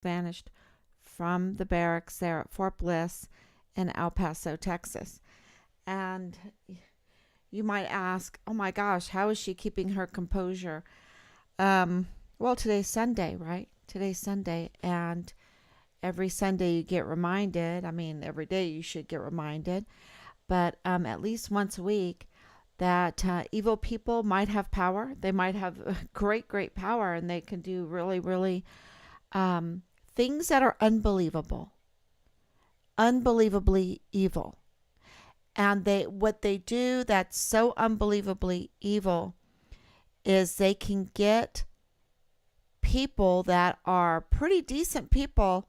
vanished from the barracks there at Fort Bliss in El Paso, Texas. And you might ask, oh my gosh, how is she keeping her composure? Um, well, today's Sunday, right? Today's Sunday. And every Sunday you get reminded. I mean, every day you should get reminded. But at least once a week, that evil people might have power. They might have great, great power, and they can do really, really things that are unbelievable, unbelievably evil. And what they do that's so unbelievably evil is they can get people that are pretty decent people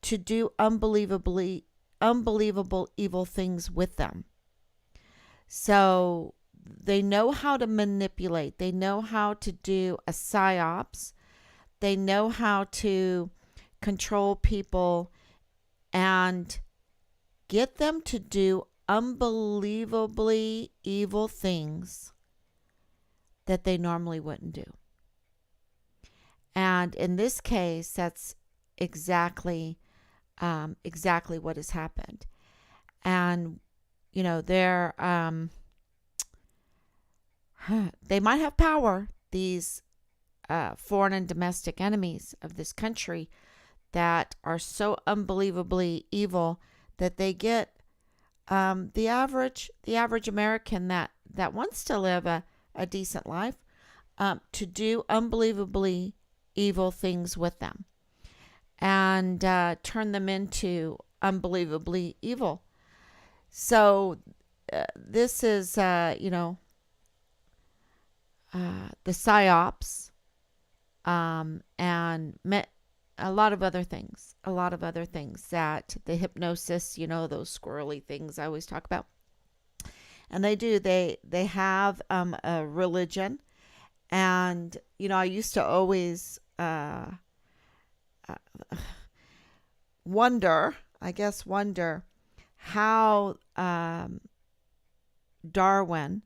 to do unbelievable evil things with them. So they know how to manipulate. They know how to do a psyops. They know how to control people and get them to do unbelievably evil things that they normally wouldn't do. And in this case, that's exactly what has happened. And they're they might have power, these foreign and domestic enemies of this country that are so unbelievably evil that they get the average American that wants to live a decent life to do unbelievably evil things with them and turn them into unbelievably evil. So this is the psyops and a lot of other things that the hypnosis, those squirrely things I always talk about. And they have a religion. And I used to always wonder how Darwin,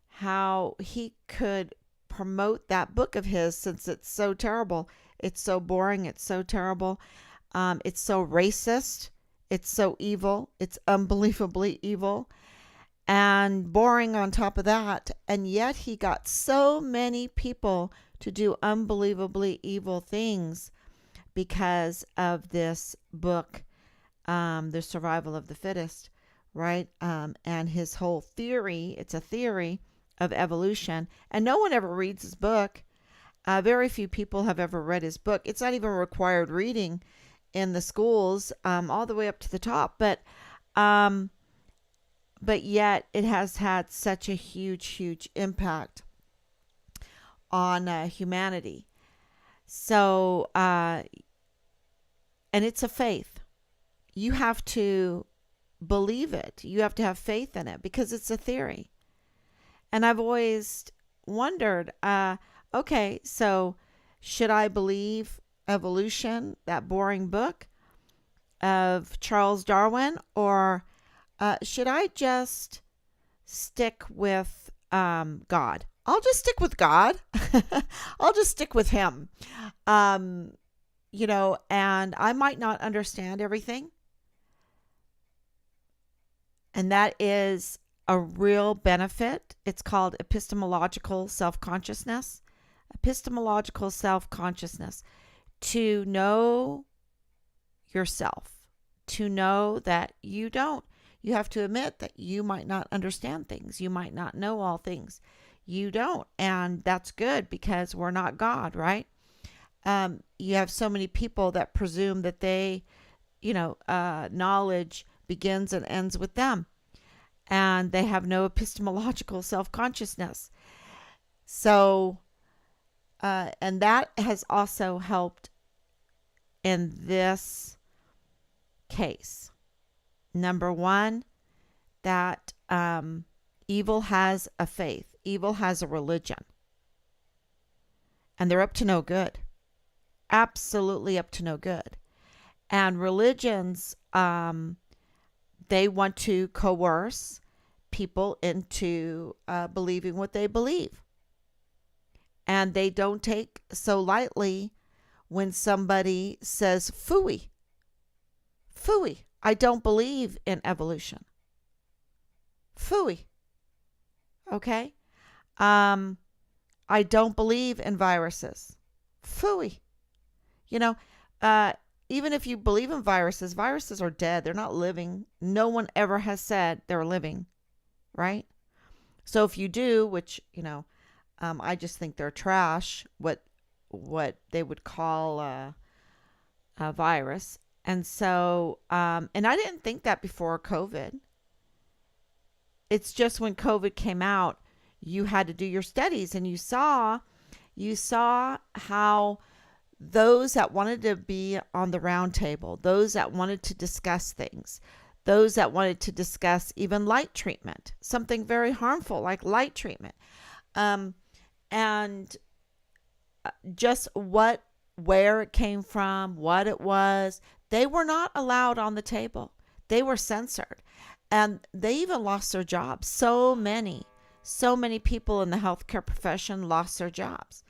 how he could promote that book of his, since it's so terrible. It's so boring. It's so terrible. It's so racist. It's so evil. It's unbelievably evil and boring on top of that. And yet he got so many people to do unbelievably evil things because of this book, The Survival of the Fittest, right? And his whole theory, it's a theory of evolution. And no one ever reads his book. Very few people have ever read his book. It's not even required reading in the schools, all the way up to the top. But yet it has had such a huge impact on humanity. So, and it's a faith. You have to believe it. You have to have faith in it because it's a theory. And I've always wondered, okay, so should I believe evolution, that boring book of Charles Darwin, or should I just stick with God? I'll just stick with God. I'll just stick with him. And I might not understand everything. And that is a real benefit. It's called epistemological self-consciousness. Epistemological self-consciousness. To know yourself. To know that you don't. You have to admit that you might not understand things. You might not know all things. You don't. And that's good because we're not God, right? You have so many people that presume that they, knowledge begins and ends with them. And they have no epistemological self-consciousness. So, and that has also helped in this case. Number one, that evil has a faith. Evil has a religion. And they're up to no good. Absolutely up to no good. And religions, they want to coerce people into believing what they believe. And they don't take so lightly when somebody says phooey. Phooey. I don't believe in evolution. Phooey. Okay? I don't believe in viruses. Phooey. You know, even if you believe in viruses, viruses are dead. They're not living. No one ever has said they're living, right? So if you do, which, I just think they're trash, what they would call a virus. And so, and I didn't think that before COVID. It's just when COVID came out, you had to do your studies, and you saw how those that wanted to be on the round table, those that wanted to discuss things, those that wanted to discuss even light treatment, something very harmful like light treatment, and just where it came from, what it was, they were not allowed on the table. They were censored, and they even lost their jobs. So many people in the healthcare profession lost their jobs.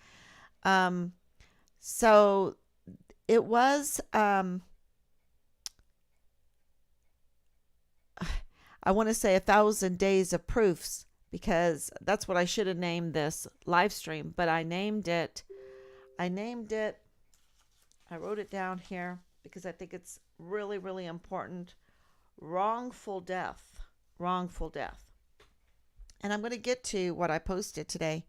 So it was, I want to say 1,000 days of proofs, because that's what I should have named this live stream, but I named it, I wrote it down here because I think it's really, really important. Wrongful death. And I'm going to get to what I posted today.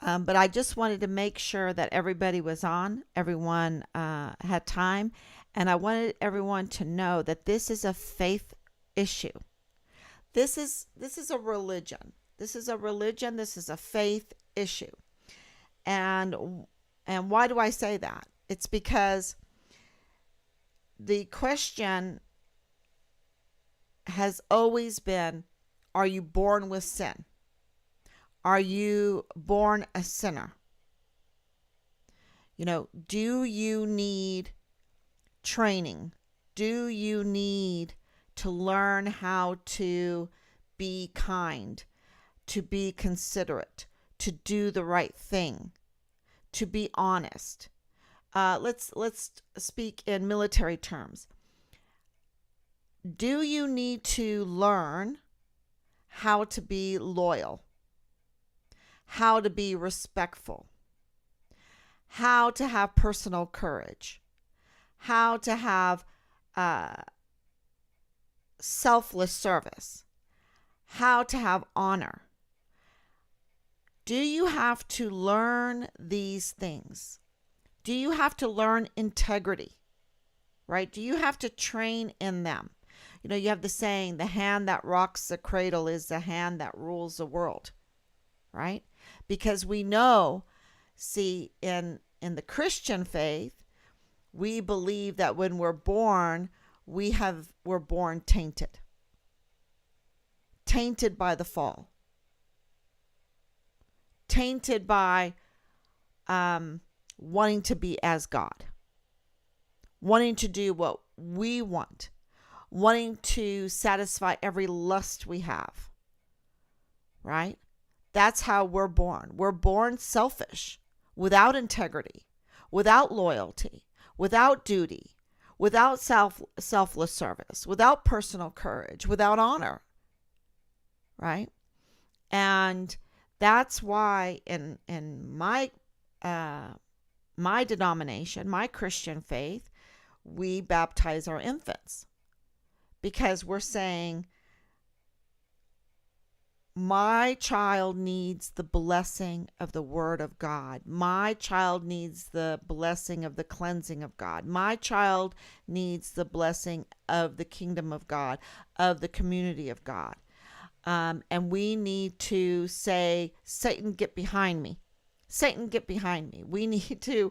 But I just wanted to make sure that everybody was on, everyone had time, and I wanted everyone to know that this is a faith issue. This is a religion. This is a faith issue. And why do I say that? It's because the question has always been, are you born with sin? Are you born a sinner? Do you need training? Do you need to learn how to be kind, to be considerate, to do the right thing, to be honest? Let's speak in military terms. Do you need to learn how to be loyal? How to be respectful, how to have personal courage, how to have selfless service, how to have honor? Do you have to learn these things? Do you have to learn integrity, right? Do you have to train in them? You have the saying, the hand that rocks the cradle is the hand that rules the world, right? Because we know, in the Christian faith, we believe that when we're born, we're born tainted by the fall, tainted by wanting to be as God, wanting to do what we want, wanting to satisfy every lust we have, right? That's how we're born. We're born selfish, without integrity, without loyalty, without duty, without selfless service, without personal courage, without honor, right? And that's why in my denomination, my Christian faith, we baptize our infants, because we're saying, my child needs the blessing of the Word of God. My child needs the blessing of the cleansing of God. My child needs the blessing of the kingdom of God, of the community of God. And we need to say, Satan, get behind me. Satan, get behind me. We need to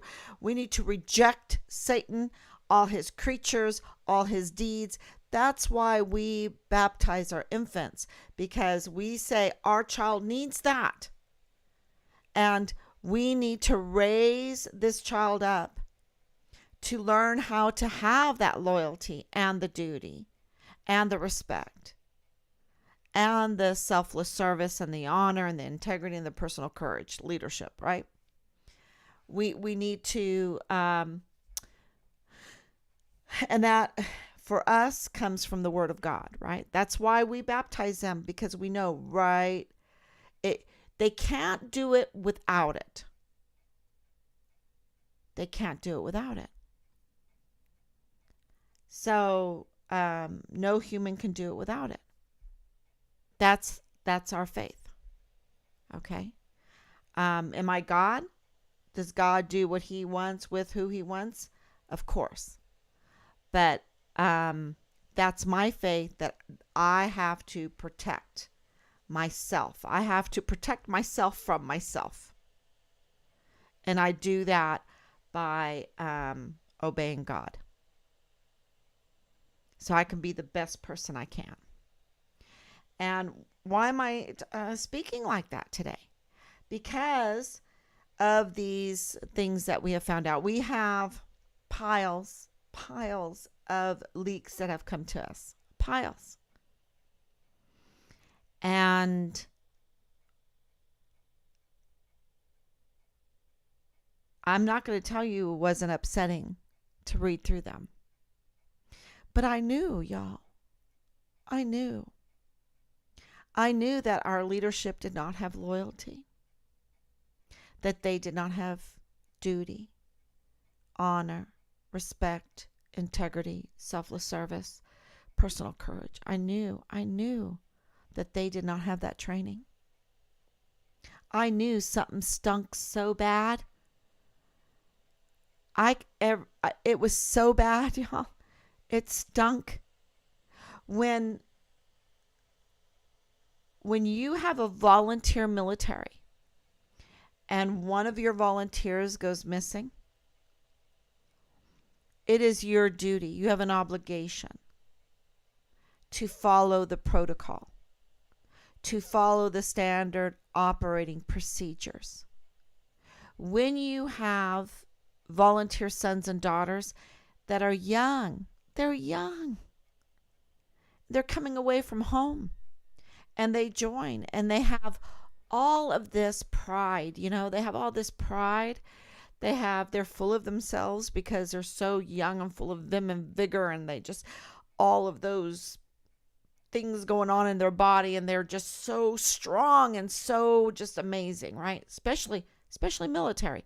reject Satan, all his creatures, all his deeds. That's why we baptize our infants, because we say our child needs that. And we need to raise this child up to learn how to have that loyalty and the duty and the respect and the selfless service and the honor and the integrity and the personal courage, leadership, right? We need to, and that for us comes from the Word of God, right? That's why we baptize them, because we know, right? It they can't do it without it. They can't do it without it. So no human can do it without it. That's our faith. Okay. Am I God? Does God do what He wants with who He wants? Of course. But that's my faith, that I have to protect myself. I have to protect myself from myself. And I do that by obeying God, so I can be the best person I can. And why am I speaking like that today? Because of these things that we have found out. We have piles of leaks that have come to us. Piles. And I'm not going to tell you it wasn't upsetting to read through them. But I knew, y'all. I knew. I knew that our leadership did not have loyalty, that they did not have duty, honor, respect, integrity, selfless service, personal courage. I knew that they did not have that training. I knew something stunk so bad. It was so bad, y'all. It stunk. When you have a volunteer military and one of your volunteers goes missing, it is your duty. You have an obligation to follow the protocol, to follow the standard operating procedures. When you have volunteer sons and daughters that are young, they're young. They're coming away from home, and they join, and they have all of this pride. They have all this pride. They're full of themselves because they're so young and full of vim and vigor, and they just, all of those things going on in their body, and they're just so strong and so just amazing, right? Especially military.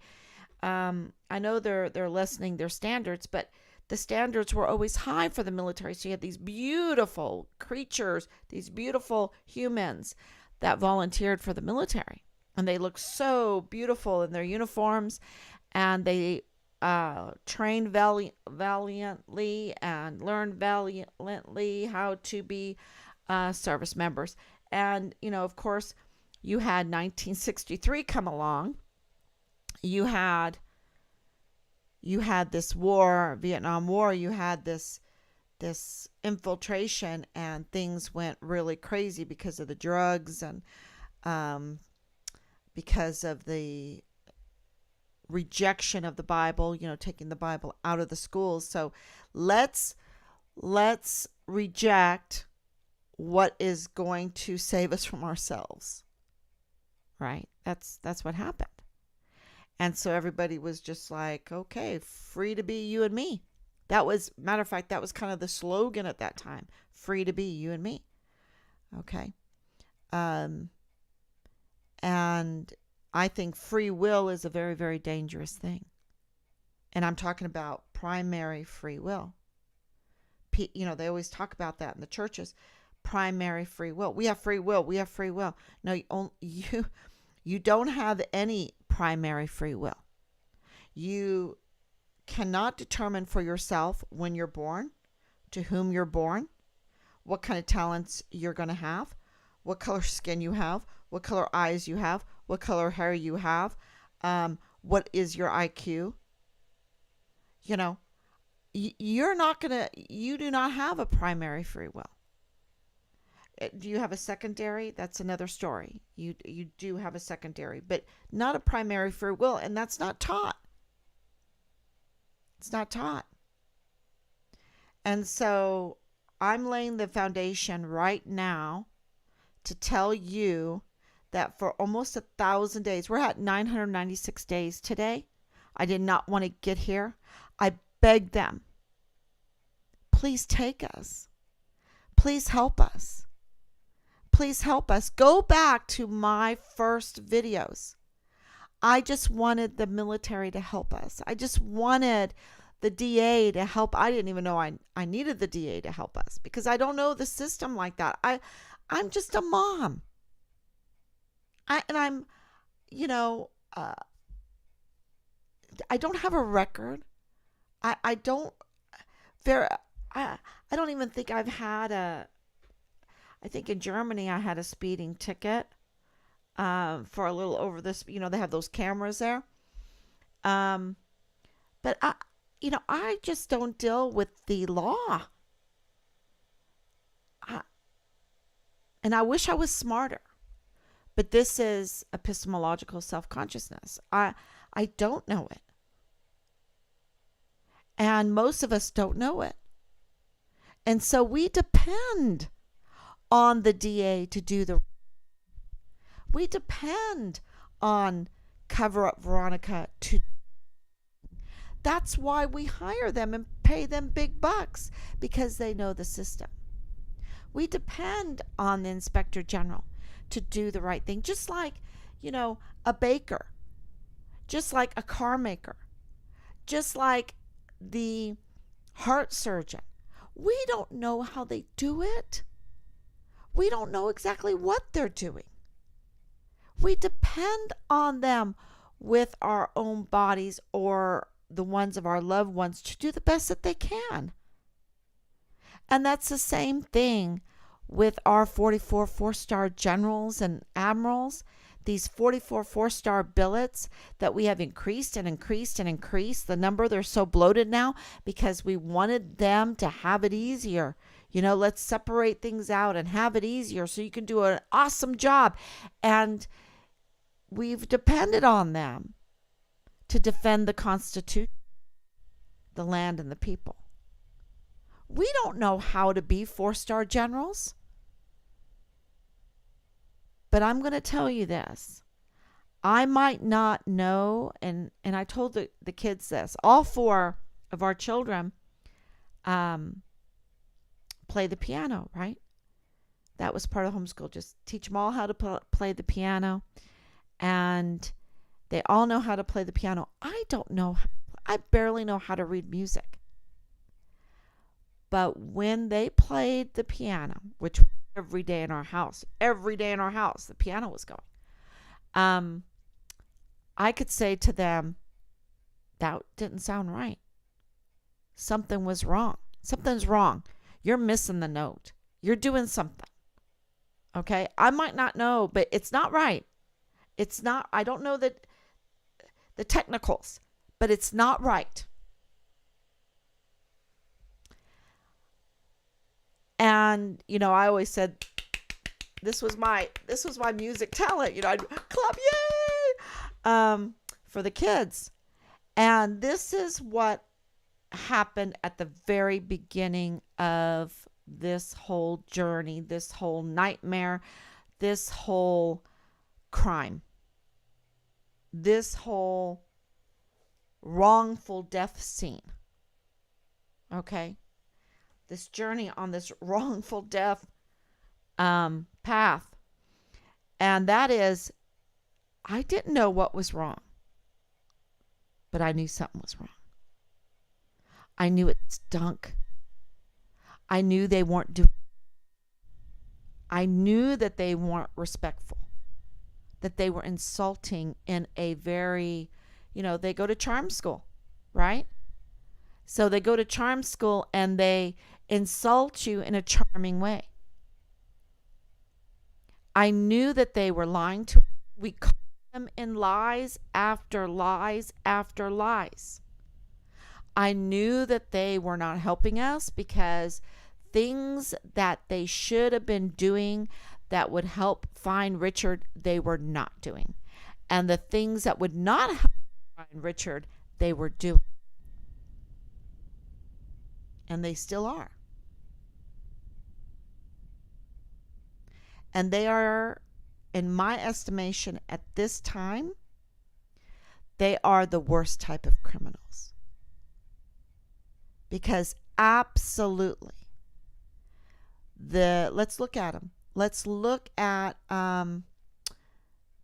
I know they're lessening their standards, but the standards were always high for the military. So you had these beautiful creatures, these beautiful humans that volunteered for the military. And they looked so beautiful in their uniforms. And they trained valiantly and learned valiantly how to be service members. And, of course, you had 1963 come along. You had this war, Vietnam War. You had this infiltration, and things went really crazy because of the drugs and because of the rejection of the Bible, taking the Bible out of the schools. So let's reject what is going to save us from ourselves. Right? That's what happened. And so everybody was just like, okay, free to be you and me. Matter of fact, that was kind of the slogan at that time. Free to be you and me. Okay. And I think free will is a very, very dangerous thing. And I'm talking about primary free will. They always talk about that in the churches. Primary free will. We have free will. We have free will. No, you don't have any primary free will. You cannot determine for yourself when you're born, to whom you're born, what kind of talents you're going to have, what color skin you have, what color eyes you have, what color hair you have, what is your IQ. You do not have a primary free will. Do you have a secondary? That's another story. You do have a secondary, but not a primary free will, and that's not taught. It's not taught. And so I'm laying the foundation right now to tell you that for almost 1,000 days, we're at 996 days today. I did not want to get here. I begged them, please take us. Please help us. Please help us. Go back to my first videos. I just wanted the military to help us. I just wanted the DA to help. I didn't even know I needed the DA to help us because I don't know the system like that. I'm just a mom. I'm, you know, I don't have a record. I don't there I don't even think I've had I think in Germany I had a speeding ticket for a little over this, they have those cameras there. Um but I just don't deal with the law. I, and I wish I was smarter. But this is epistemological self-consciousness. I don't know it. And most of us don't know it. And so we depend on the DA to do the. We depend on Cover Up Veronica to. That's why we hire them and pay them big bucks, because they know the system. We depend on the Inspector General to do the right thing, just like, a baker, just like a car maker, just like the heart surgeon. We don't know how they do it. We don't know exactly what they're doing. We depend on them with our own bodies or the ones of our loved ones to do the best that they can. And that's the same thing with our 44 four-star generals and admirals. These 44 four-star billets that we have increased and increased and increased the number. They're so bloated now because we wanted them to have it easier. Let's separate things out and have it easier so you can do an awesome job. And we've depended on them to defend the Constitution, the land, and the people. We don't know how to be four-star generals. But I'm going to tell you this. I might not know, and I told the kids this. All four of our children play the piano, right? That was part of homeschool. Just teach them all how to play the piano. And they all know how to play the piano. I don't know. I barely know how to read music. But when they played the piano, which every day in our house, the piano was going. I could say to them, that didn't sound right. Something was wrong. Something's wrong. You're missing the note. You're doing something. Okay? I might not know, but it's not right. It's not, I don't know the technicals, but it's not right. And, I always said, this was my music talent. I'd clap, yay, for the kids. And this is what happened at the very beginning of this whole journey, this whole nightmare, this whole crime, this whole wrongful death scene. Okay? This journey on this wrongful death path. And that is, I didn't know what was wrong, but I knew something was wrong. I knew it stunk. I knew they weren't doing. I knew that they weren't respectful, that they were insulting in a very, they go to charm school, right? So they go to charm school and they insult you in a charming way. I knew that they were lying to us. We caught them in lies after lies after lies. I knew that they were not helping us because things that they should have been doing that would help find Richard, they were not doing. And the things that would not help find Richard, they were doing. And they still are. And they are, in my estimation, at this time, they are the worst type of criminals. Because absolutely, let's look at them. Let's look at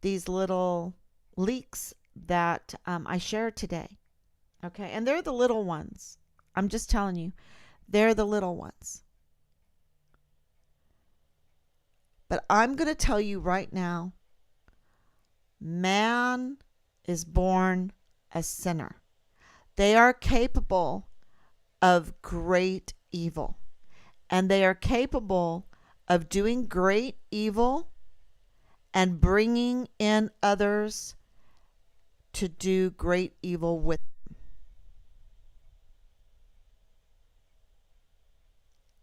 these little leaks that I shared today. Okay, and they're the little ones. I'm just telling you, they're the little ones. But I'm going to tell you right now, man is born a sinner. They are capable of great evil. And they are capable of doing great evil and bringing in others to do great evil with them.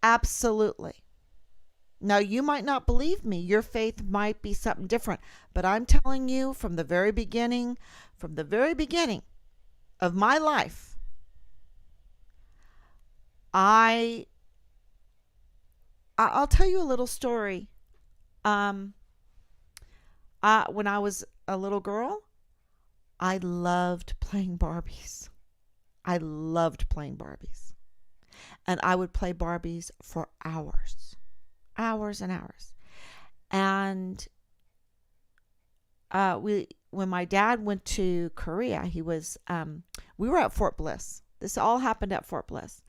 Absolutely. Now, you might not believe me. Your faith might be something different. But I'm telling you from the very beginning of my life, I'll tell you a little story. When I was a little girl, I loved playing Barbies. I loved playing Barbies. And I would play Barbies for hours. Hours and hours. And when my dad went to Korea, we were at Fort Bliss. This all happened at Fort Bliss.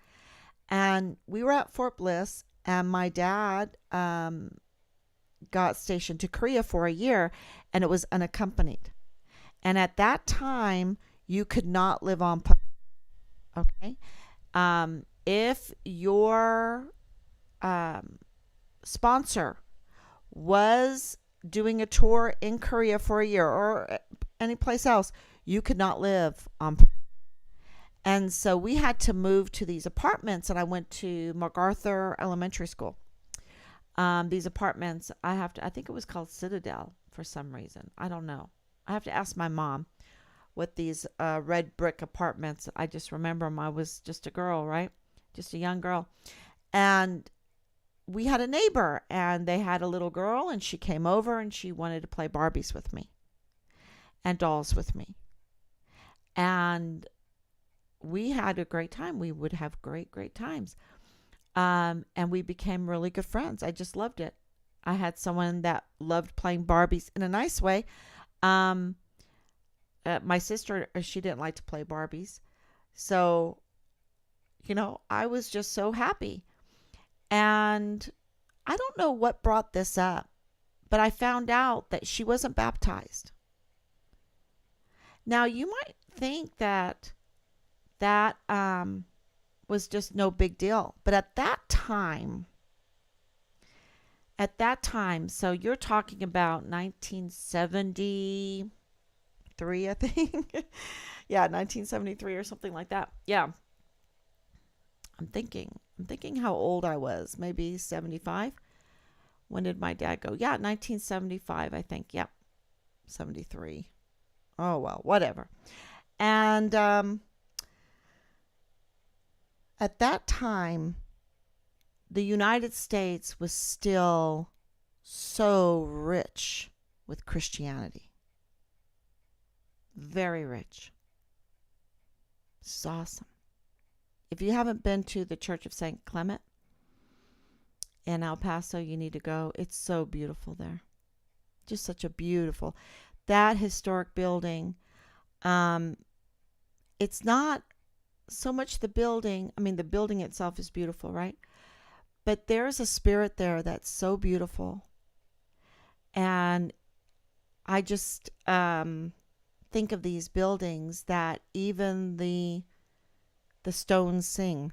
And we were at Fort Bliss, and my dad got stationed to Korea for a year, and it was unaccompanied. And at that time, you could not live on post. Okay? If your sponsor was doing a tour in Korea for a year or any place else, you could not live on post. And so we had to move to these apartments, and I went to MacArthur Elementary School. These apartments, I think it was called Citadel for some reason. I don't know. I have to ask my mom what these red brick apartments. I just remember them. I was just a girl, right? Just a young girl. And we had a neighbor, and they had a little girl, and she came over, and she wanted to play Barbies with me and dolls with me. And we had a great time. We would have great times. And we became really good friends. I just loved it. I had someone that loved playing Barbies in a nice way. My sister, she didn't like to play Barbies. So, I was just so happy. And I don't know what brought this up, but I found out that she wasn't baptized. Now, you might think that was just no big deal. But at that time, so you're talking about 1973, I think. Yeah, 1973 or something like that. Yeah. I'm thinking how old I was. Maybe 75. When did my dad go? Yeah, 1975, I think. Yep. 73. Oh, well, whatever. And at that time, the United States was still so rich with Christianity. Very rich. This is awesome. If you haven't been to the Church of St. Clement in El Paso, you need to go. It's so beautiful there. Just such a beautiful, that historic building. It's not so much the building. I mean, the building itself is beautiful, right? But there's a spirit there that's so beautiful. And I just think of these buildings that even the stones sing,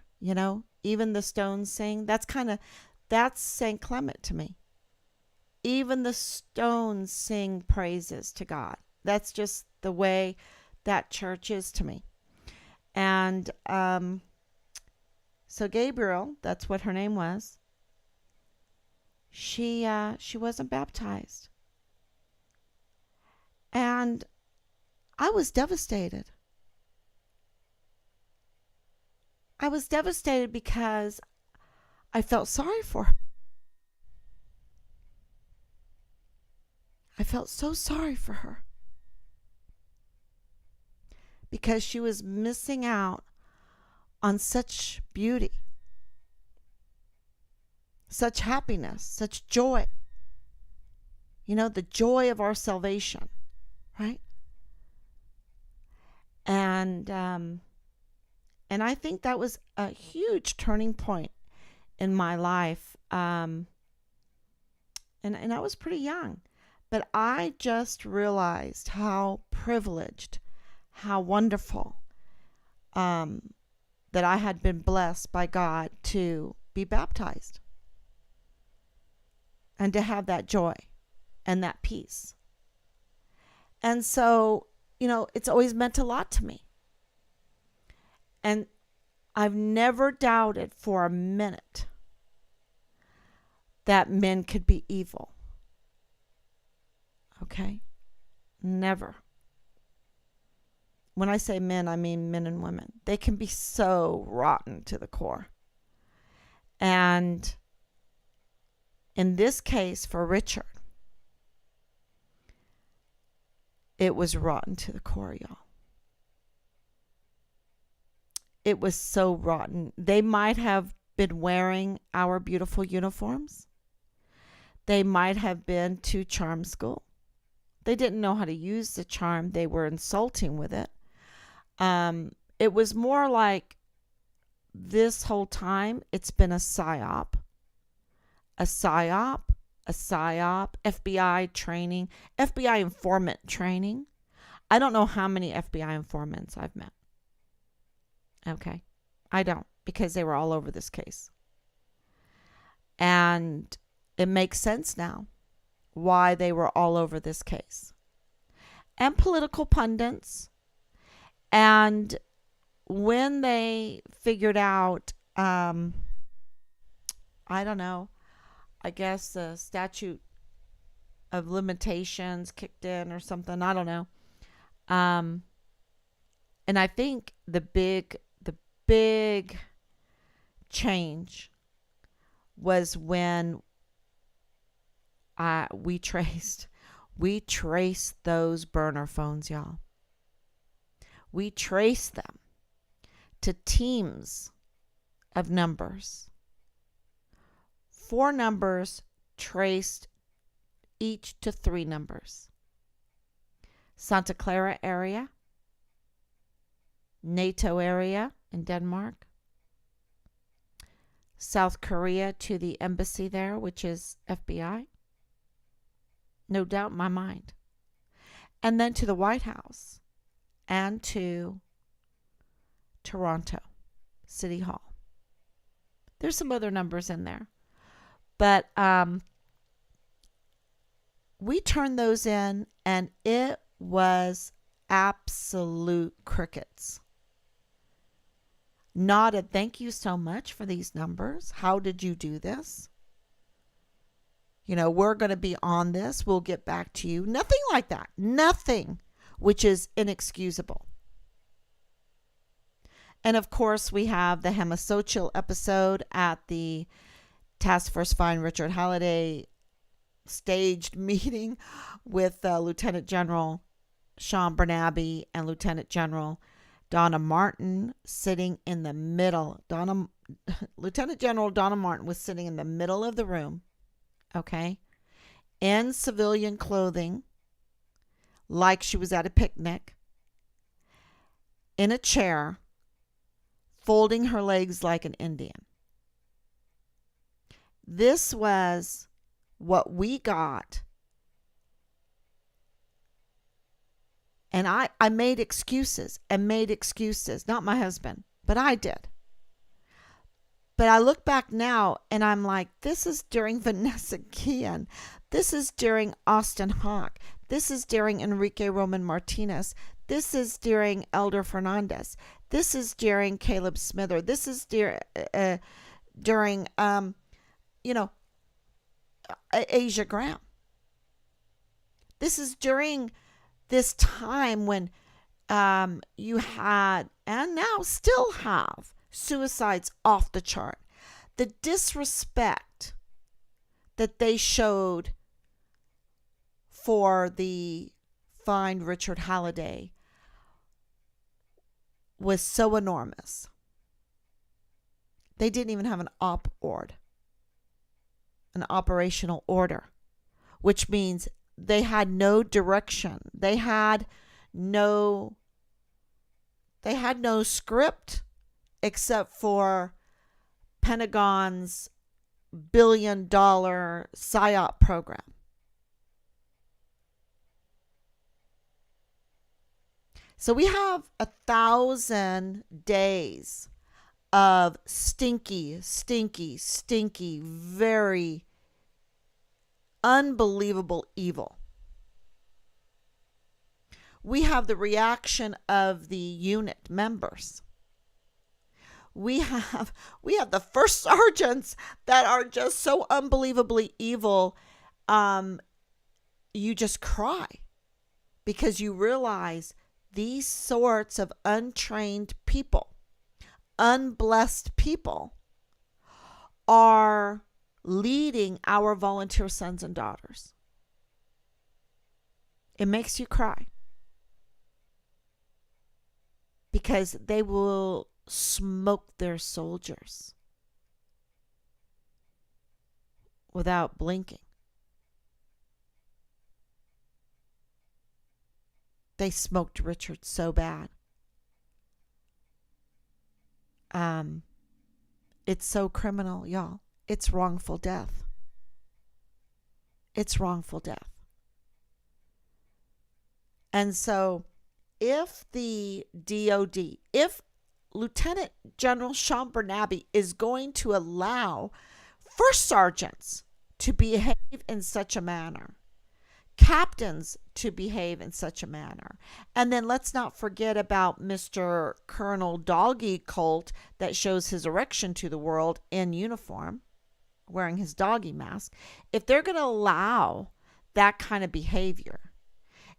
even the stones sing. That's St. Clement to me. Even the stones sing praises to God. That's just the way that church is to me. And so Gabriel, that's what her name was. She wasn't baptized. And I was devastated. I was devastated because I felt sorry for her. I felt so sorry for her. because she was missing out on such beauty, such happiness, such joy. The joy of our salvation, right? And I think that was a huge turning point in my life. And I was pretty young, but I just realized how privileged, how wonderful, that I had been blessed by God to be baptized and to have that joy and that peace. And so, it's always meant a lot to me. And I've never doubted for a minute that men could be evil. Okay? Never. When I say men, I mean men and women. They can be so rotten to the core. And in this case, for Richard, it was rotten to the core, y'all. It was so rotten. They might have been wearing our beautiful uniforms. They might have been to charm school. They didn't know how to use the charm. They were insulting with it. It was more like this whole time it's been a psyop. A psyop. A psyop, FBI training, FBI informant training. I don't know how many FBI informants I've met. Okay. I don't, because they were all over this case. And it makes sense now why they were all over this case. And political pundits. And when they figured out, I don't know, I guess the statute of limitations kicked in or something. I don't know. And I think the big change was when we traced those burner phones, y'all. We traced them to teams of numbers. 4 numbers traced each to 3 numbers. Santa Clara area, NATO area in Denmark, South Korea to the embassy there, which is FBI. No doubt in my mind. And then to the White House and to Toronto City Hall. There's some other numbers in there. But we turned those in, and it was absolute crickets. Not a thank you so much for these numbers. How did you do this? We're going to be on this. We'll get back to you. Nothing like that. Nothing, which is inexcusable. And of course, we have the Hemisocial episode at the Task Force Find Richard Halliday staged meeting with Lieutenant General Sean Bernabe and Lieutenant General Donna Martin sitting in the middle. Lieutenant General Donna Martin was sitting in the middle of the room, okay, in civilian clothing, like she was at a picnic, in a chair, folding her legs like an Indian. This was what we got. And I made excuses, not my husband, but I did. But I look back now and I'm like, this is during Vanessa Guillen. This is during Austin Hawk. This is during Enrique Roman Martinez. This is during Elder Fernandez. This is during Caleb Smither. This is during Asia Graham. This is during this time when you had, and now still have, suicides off the chart. The disrespect that they showed for the Find Richard Halliday was so enormous. They didn't even have an an operational order, which means they had no direction. They had no script except for Pentagon's billion-dollar PSYOP program. So we have 1,000 days of stinky, very unbelievable evil. We have the reaction of the unit members. We have the first sergeants that are just so unbelievably evil. You just cry because you realize these sorts of untrained people, unblessed people, are leading our volunteer sons and daughters. It makes you cry because they will smoke their soldiers without blinking. They smoked Richard so bad. It's so criminal, y'all. It's wrongful death. It's wrongful death. And so if the DOD, if Lieutenant General Sean Bernabe is going to allow first sergeants to behave in such a manner, captains to behave in such a manner, and then let's not forget about Mr. Colonel Doggy Colt that shows his erection to the world in uniform, wearing his doggy mask. If they're going to allow that kind of behavior,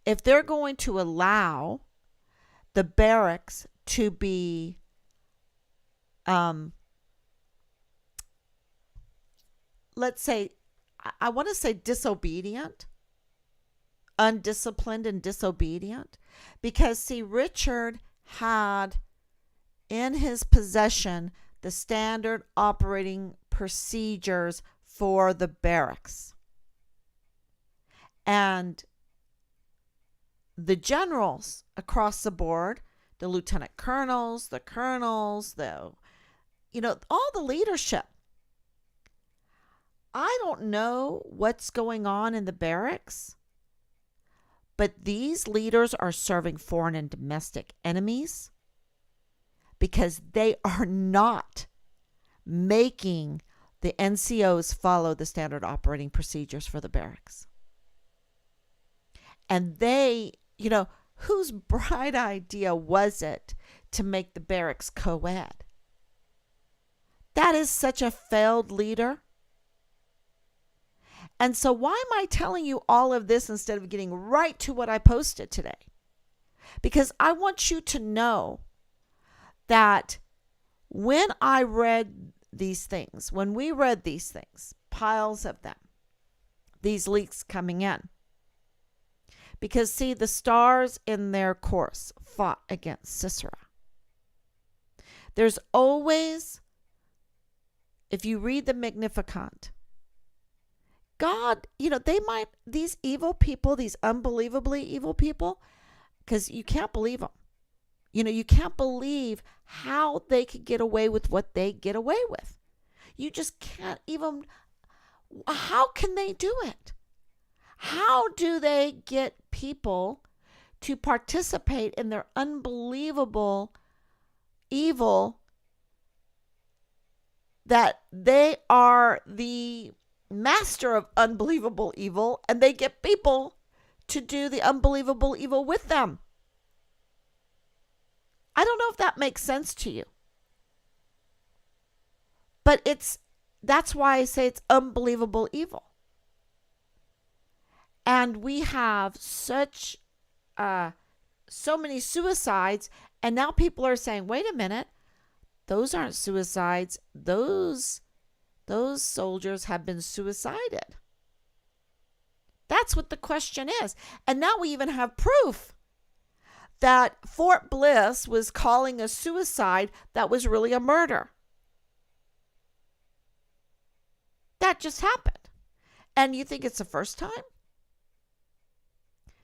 if they're going to allow the barracks to be let's say, I want to say disobedient, undisciplined and disobedient, because see, Richard had in his possession the standard operating procedures for the barracks. And the generals across the board, the lieutenant colonels, the colonels, all the leadership. I don't know what's going on in the barracks, but these leaders are serving foreign and domestic enemies because they are not making the NCOs follow the standard operating procedures for the barracks. And they, whose bright idea was it to make the barracks co-ed? That is such a failed leader. And so why am I telling you all of this instead of getting right to what I posted today? Because I want you to know that when I read these things, when we read these things, piles of them, these leaks coming in, because see, the stars in their course fought against Sisera. There's always, if you read the Magnificat, God, these evil people, these unbelievably evil people, because you can't believe them. You can't believe how they could get away with what they get away with. You just can't even, how can they do it? How do they get people to participate in their unbelievable evil that they are the master of unbelievable evil, and they get people to do the unbelievable evil with them? I don't know if that makes sense to you. But that's why I say it's unbelievable evil. And we have so many suicides, and now people are saying, wait a minute, those aren't suicides. Those soldiers have been suicided. That's what the question is. And now we even have proof that Fort Bliss was calling a suicide that was really a murder. That just happened. And you think it's the first time?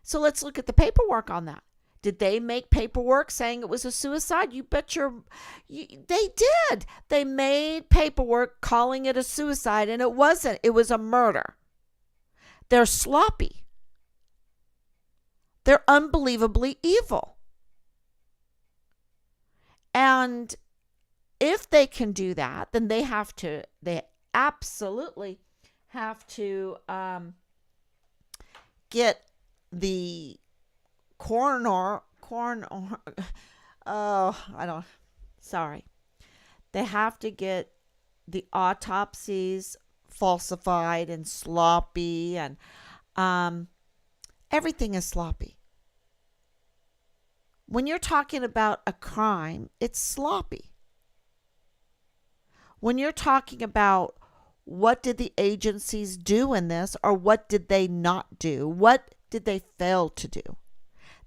So let's look at the paperwork on that. Did they make paperwork saying it was a suicide? You bet they did. They made paperwork calling it a suicide, and it wasn't. It was a murder. They're sloppy. They're unbelievably evil. And if they can do that, then they absolutely have to get the coroner, they have to get the autopsies falsified and sloppy, and everything is sloppy. When you're talking about a crime, it's sloppy. When you're talking about what did the agencies do in this, or what did they not do? What did they fail to do?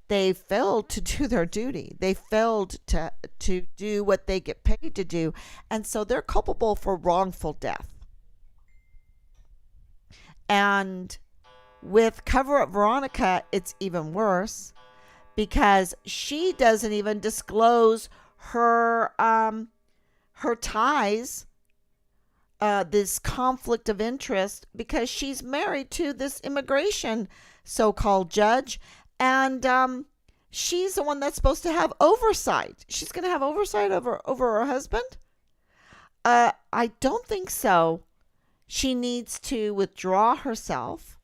They failed to do their duty. They failed to do what they get paid to do. And so they're culpable for wrongful death. And with Cover Up Veronica, it's even worse because she doesn't even disclose her ties, this conflict of interest, because she's married to this immigration so-called judge. And she's the one that's supposed to have oversight. She's going to have oversight over her husband? I don't think so. She needs to withdraw herself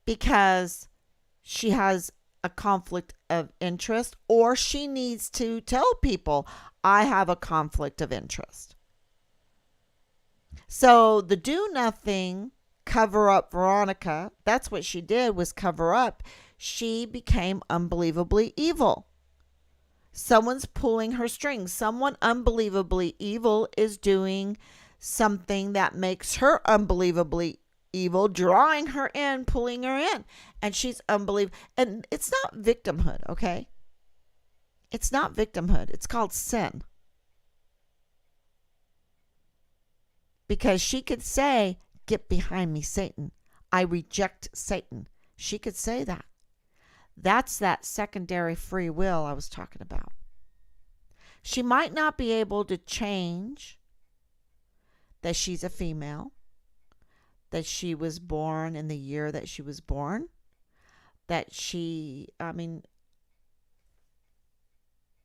because she has a conflict of interest, or she needs to tell people, I have a conflict of interest. So the do nothing Cover Up Veronica, that's what she did, was cover up. She became unbelievably evil. Someone's pulling her strings. Someone unbelievably evil is doing something that makes her unbelievably evil, drawing her in, pulling her in. And she's unbelievable. And it's not victimhood, okay? It's not victimhood. It's called sin. Because she could say, get behind me, Satan. I reject Satan. She could say that. That's that secondary free will I was talking about. She might not be able to change that she's a female, that she was born in the year that she was born, that she,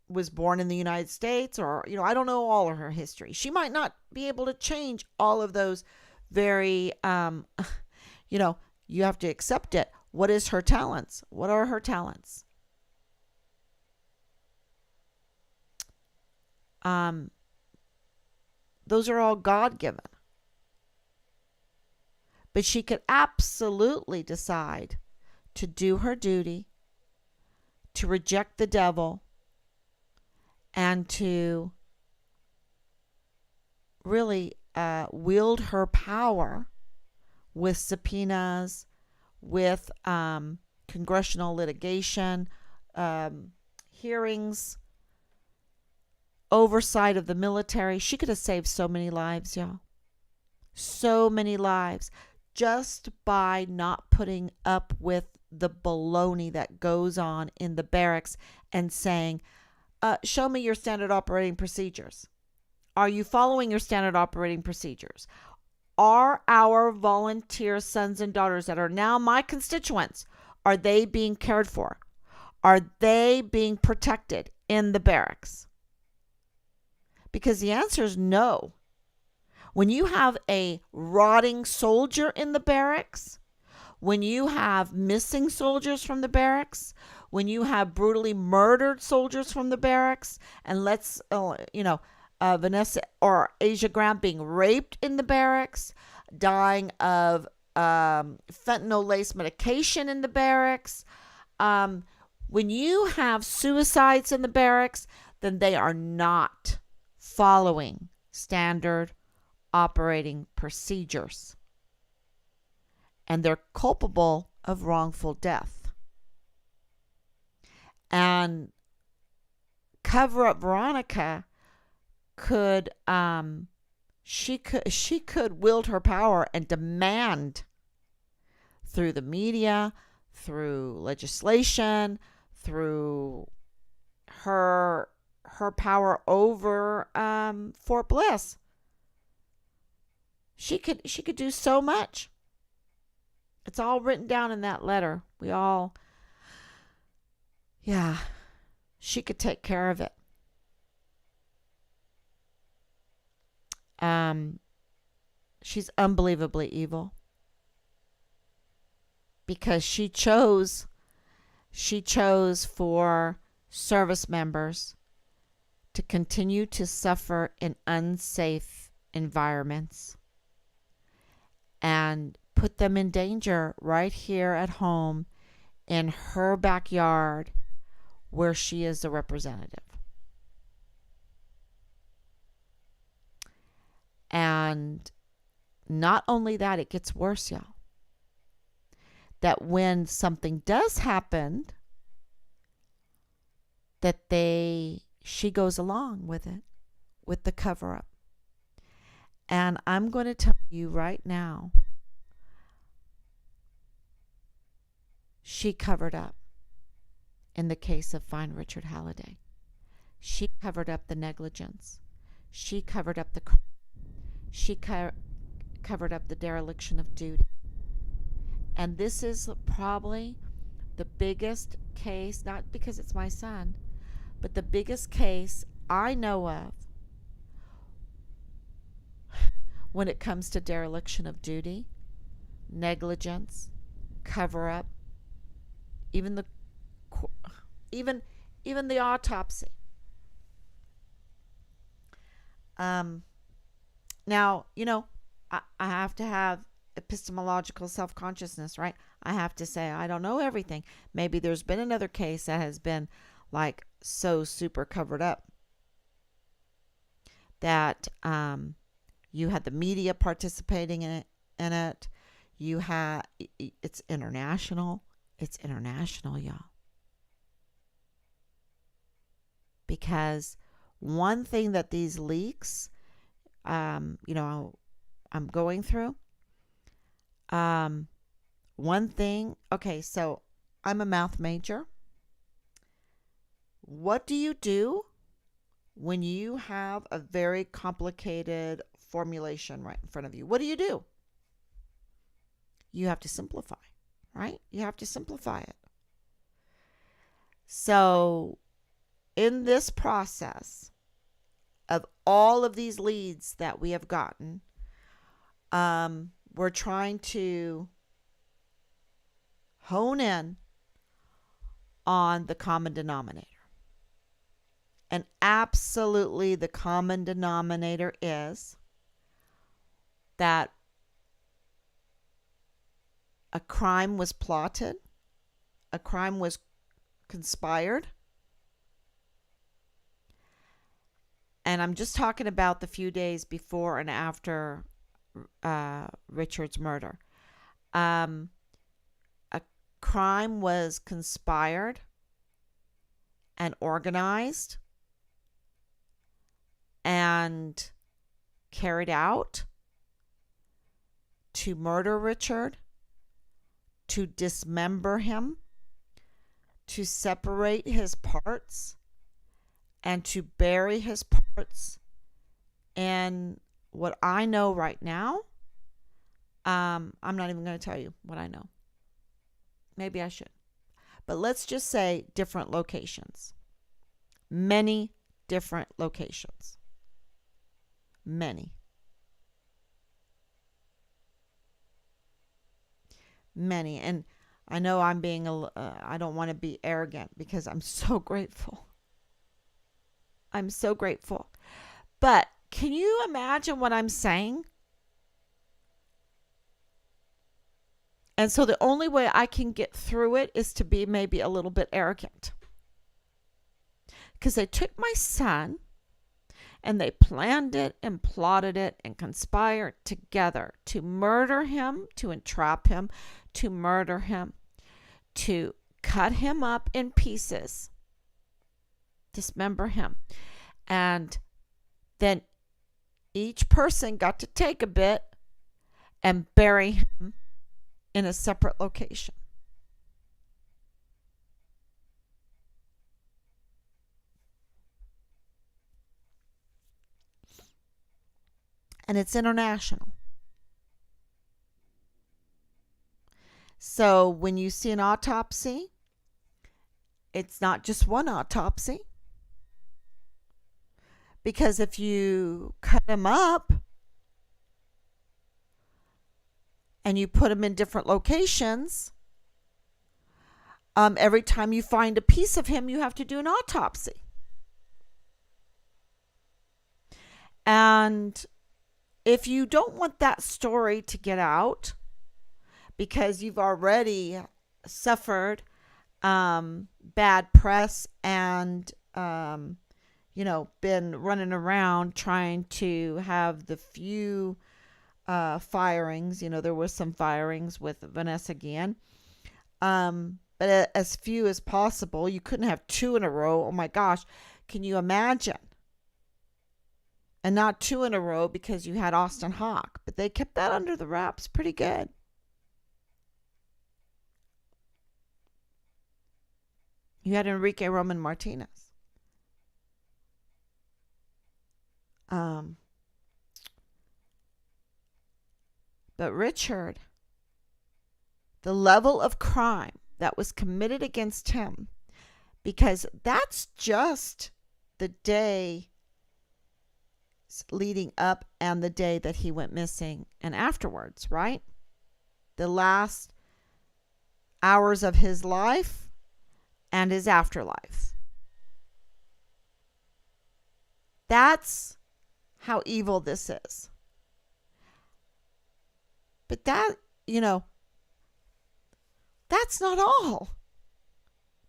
was born in the United States, or, I don't know all of her history. She might not be able to change all of those very, you have to accept it. What is her talents? What are her talents? Those are all God-given. But she could absolutely decide to do her duty, to reject the devil, and to really wield her power with subpoenas, with congressional litigation, hearings, oversight of the military. She could have saved so many lives, y'all. So many lives just by not putting up with the baloney that goes on in the barracks and saying, show me your standard operating procedures. Are you following your standard operating procedures? Are our volunteer sons and daughters that are now my constituents, are they being cared for? Are they being protected in the barracks? Because the answer is no. When you have a rotting soldier in the barracks, when you have missing soldiers from the barracks, when you have brutally murdered soldiers from the barracks, and Vanessa or Asia Graham being raped in the barracks, dying of fentanyl-laced medication in the barracks, when you have suicides in the barracks, then they are not following standard operating procedures. And they're culpable of wrongful death. And cover up Veronica could she could wield her power and demand through the media, through legislation, through her power over Fort Bliss. She could do so much. It's all written down in that letter. Yeah, she could take care of it. She's unbelievably evil because she chose for service members to continue to suffer in unsafe environments and put them in danger right here at home in her backyard where she is the representative. And not only that, it gets worse, y'all. That when something does happen, that she goes along with it, with the cover up. And I'm going to tell you right now, she covered up in the case of Fine Richard Halliday. She covered up the negligence. She covered up the crime. She covered up the dereliction of duty. And this is probably the biggest case, not because it's my son, but the biggest case I know of when it comes to dereliction of duty, negligence, cover up, even the autopsy. Now, I have to have epistemological self-consciousness, right? I have to say I don't know everything. Maybe there's been another case that has been like so super covered up that you had the media participating in it. You had it's international. It's international, y'all. Because one thing that these leaks, I'm going through. One thing, okay, so I'm a math major. What do you do when you have a very complicated formulation right in front of you? What do? You have to simplify, right? You have to simplify it. So, in this process of all of these leads that we have gotten, we're trying to hone in on the common denominator. And absolutely the common denominator is that a crime was plotted, a crime was conspired. And I'm just talking about the few days before and after Richard's murder. A crime was conspired and organized and carried out to murder Richard, to dismember him, to separate his parts, and to bury his parts in what I know right now. I'm not even going to tell you what I know. Maybe I should. But let's just say different locations. Many different locations. Many. And I know I'm being I don't want to be arrogant because I'm so grateful. I'm so grateful. But can you imagine what I'm saying? And so the only way I can get through it is to be maybe a little bit arrogant. Because they took my son and they planned it and plotted it and conspired together to murder him, to entrap him, to murder him, to cut him up in pieces dismember him. And then each person got to take a bit and bury him in a separate location. And it's international. So when you see an autopsy, it's not just one autopsy. Because if you cut them up and you put them in different locations, every time you find a piece of him, you have to do an autopsy. And if you don't want that story to get out, because you've already suffered bad press and, been running around trying to have the few firings. There was some firings with Vanessa Guillen. But as few as possible. You couldn't have 2 in a row. Oh my gosh. Can you imagine? And not 2 in a row because you had Austin Hawke. But they kept that under the wraps pretty good. You had Enrique Roman Martinez. But Richard, the level of crime that was committed against him, because that's just the day leading up and the day that he went missing and afterwards, right? The last hours of his life and his afterlife. That's how evil this is. But that's not all.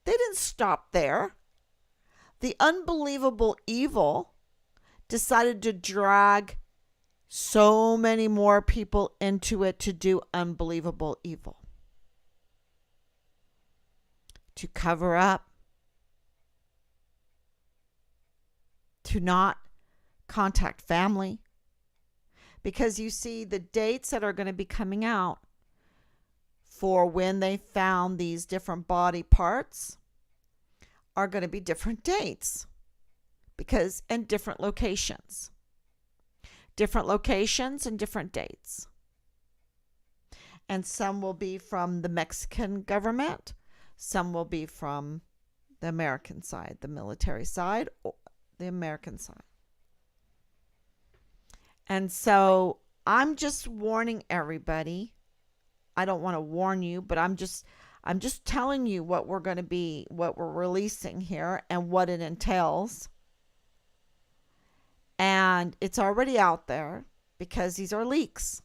They didn't stop there. The unbelievable evil decided to drag so many more people into it to do unbelievable evil. To cover up. To not contact family. Because you see, the dates that are going to be coming out for when they found these different body parts are going to be different dates. And different locations. Different locations and different dates. And some will be from the Mexican government. Some will be from the American side, the military side, or the American side. And so I'm just warning everybody. I don't want to warn you, but I'm just telling you what we're releasing here and what it entails. And it's already out there because these are leaks.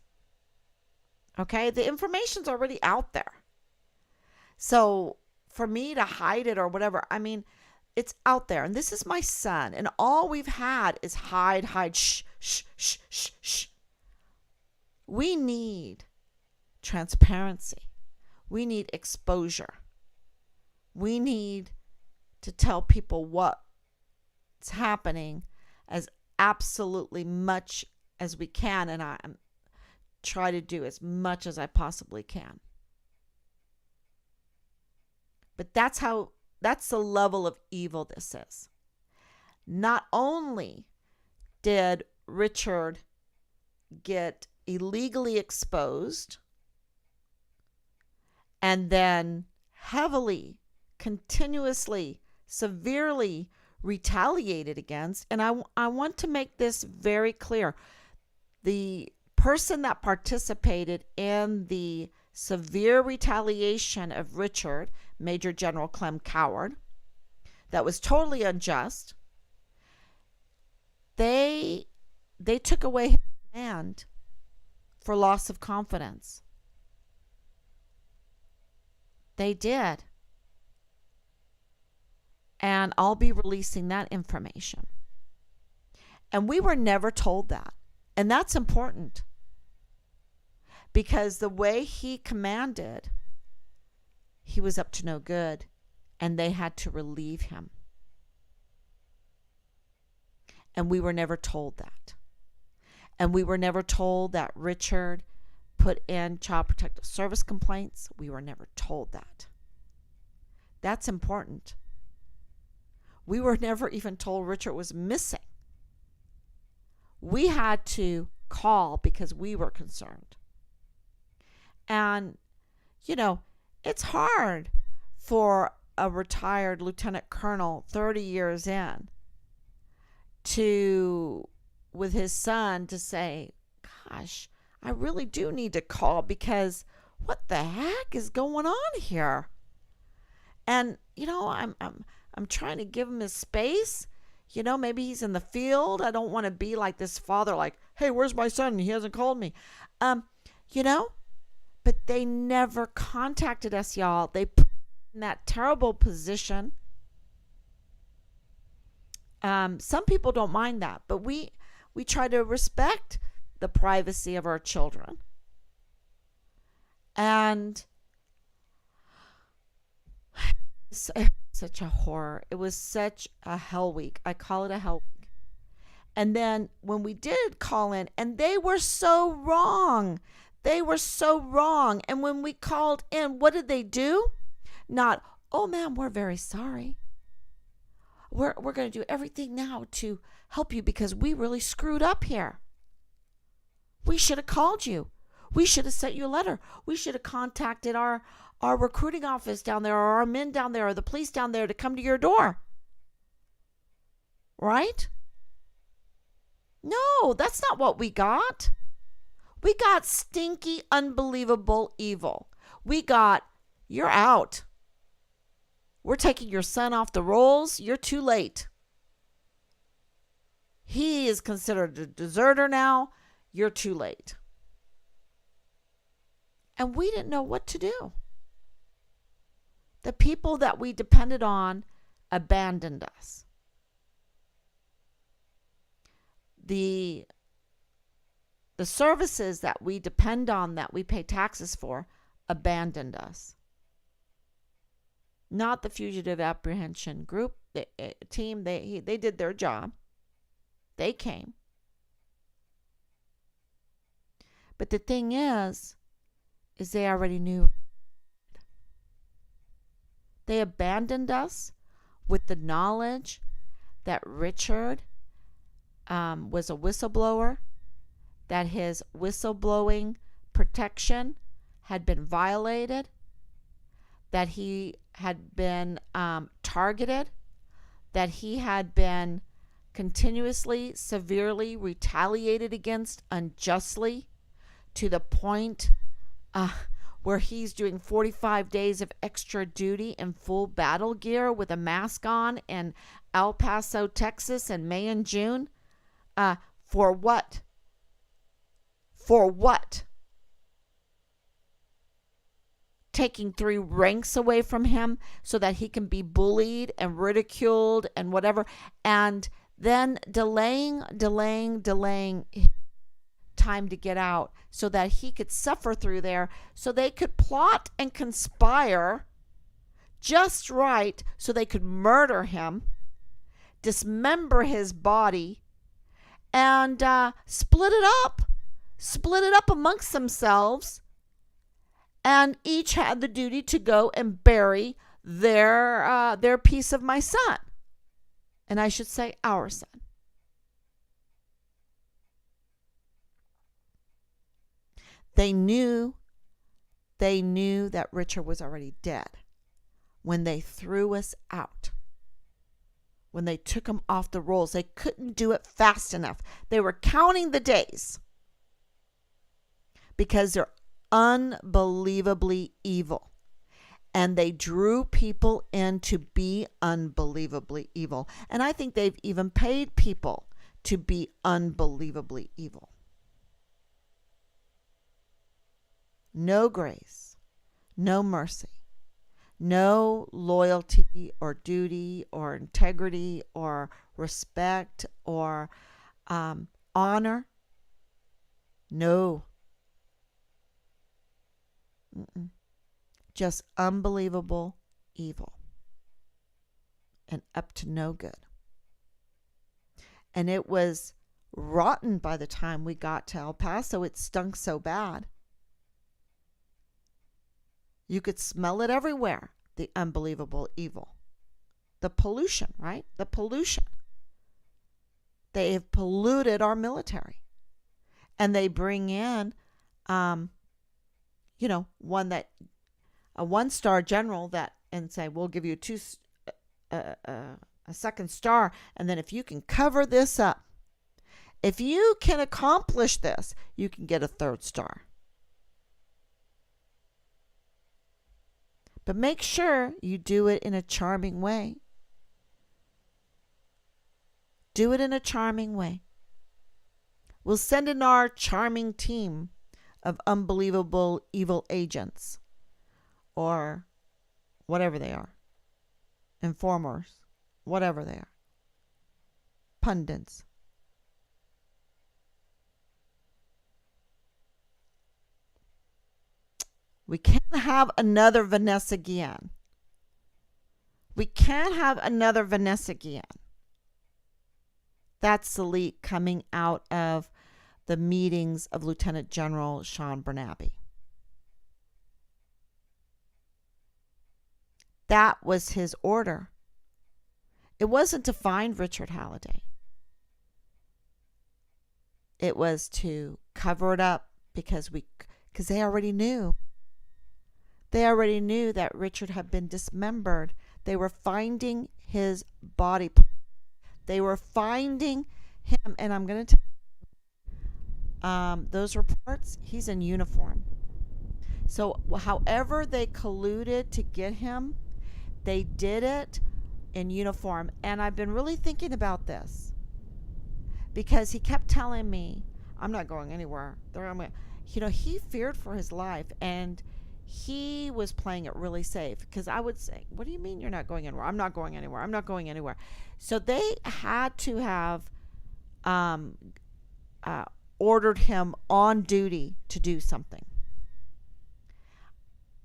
Okay? The information's already out there. So for me to hide it or whatever, it's out there. And this is my son. And all we've had is hide, shh, shh, shh, shh, shh. We need transparency. We need exposure. We need to tell people what's happening as absolutely much as we can. And I try to do as much as I possibly can. But that's the level of evil this is. Not only did Richard get illegally exposed and then heavily, continuously, severely retaliated against, and I want to make this very clear. The person that participated in the severe retaliation of Richard, Major General Clem Coward, that was totally unjust. They took away his command for loss of confidence. They did. And I'll be releasing that information. And we were never told that. And that's important. Because the way he commanded, he was up to no good. And they had to relieve him. And we were never told that. And we were never told that Richard put in child protective service complaints. We were never told that. That's important. We were never even told Richard was missing. We had to call because we were concerned. And, it's hard for a retired lieutenant colonel 30 years in to, with his son, to say, gosh, I really do need to call because what the heck is going on here? And, I'm trying to give him his space. Maybe he's in the field. I don't want to be like this father, like, hey, where's my son? He hasn't called me. But they never contacted us, y'all. They put in that terrible position. Some people don't mind that, but we try to respect the privacy of our children. And such a horror. It was such a hell week. I call it a hell week. And then when we did call in, and they were so wrong. They were so wrong. And when we called in, what did they do? Not, oh, ma'am, we're very sorry. We're going to do everything now to help you because we really screwed up here. We should have called you. We should have sent you a letter. We should have contacted our recruiting office down there, or our men down there, or the police down there to come to your door. Right? No, that's not what we got. We got stinky, unbelievable evil. We got, you're out. We're taking your son off the rolls. You're too late. He is considered a deserter now. You're too late. And we didn't know what to do. The people that we depended on abandoned us. The services that we depend on, that we pay taxes for, abandoned us. Not the fugitive apprehension group, the team. They did their job. They came. But the thing is they already knew. They abandoned us with the knowledge that Richard was a whistleblower, that his whistleblowing protection had been violated, that he had been targeted, that he had been continuously, severely retaliated against unjustly, to the point where he's doing 45 days of extra duty in full battle gear with a mask on in El Paso, Texas in May and June. For what? For what? Taking 3 ranks away from him so that he can be bullied and ridiculed and whatever, and then delaying time to get out so that he could suffer through there, so they could plot and conspire just right so they could murder him, dismember his body, and split it up amongst themselves, and each had the duty to go and bury their piece of my son, and I should say our son. They knew that Richard was already dead when they threw us out. When they took him off the rolls, they couldn't do it fast enough. They were counting the days because they're unbelievably evil. And they drew people in to be unbelievably evil. And I think they've even paid people to be unbelievably evil. No grace, no mercy, no loyalty or duty or integrity or respect or honor. No. Just unbelievable evil and up to no good. and it was rotten by the time we got to El Paso. It stunk so bad. You could smell it everywhere. The unbelievable evil. The pollution, right? The pollution. They have polluted our military. And they bring in, one that, a 1-star general that, and say, we'll give you a second star. And then if you can cover this up, if you can accomplish this, you can get a 3rd star. But make sure you do it in a charming way. Do it in a charming way. We'll send in our charming team of unbelievable evil agents, or whatever they are, informers, whatever they are, pundits. We can't have another Vanessa Guillen. We can't have another Vanessa Guillen. That's the leak coming out of the meetings of Lieutenant General Sean Bernabe. That was his order. It wasn't to find Richard Halliday. It was to cover it up because they already knew. They already knew that Richard had been dismembered. They were finding his body. They were finding him, and I'm going to tell you, those reports, he's in uniform. So however they colluded to get him, they did it in uniform. And I've been really thinking about this because he kept telling me, I'm not going anywhere. He feared for his life, and he was playing it really safe, because I would say, what do you mean you're not going anywhere? I'm not going anywhere. I'm not going anywhere. So they had to have ordered him on duty to do something.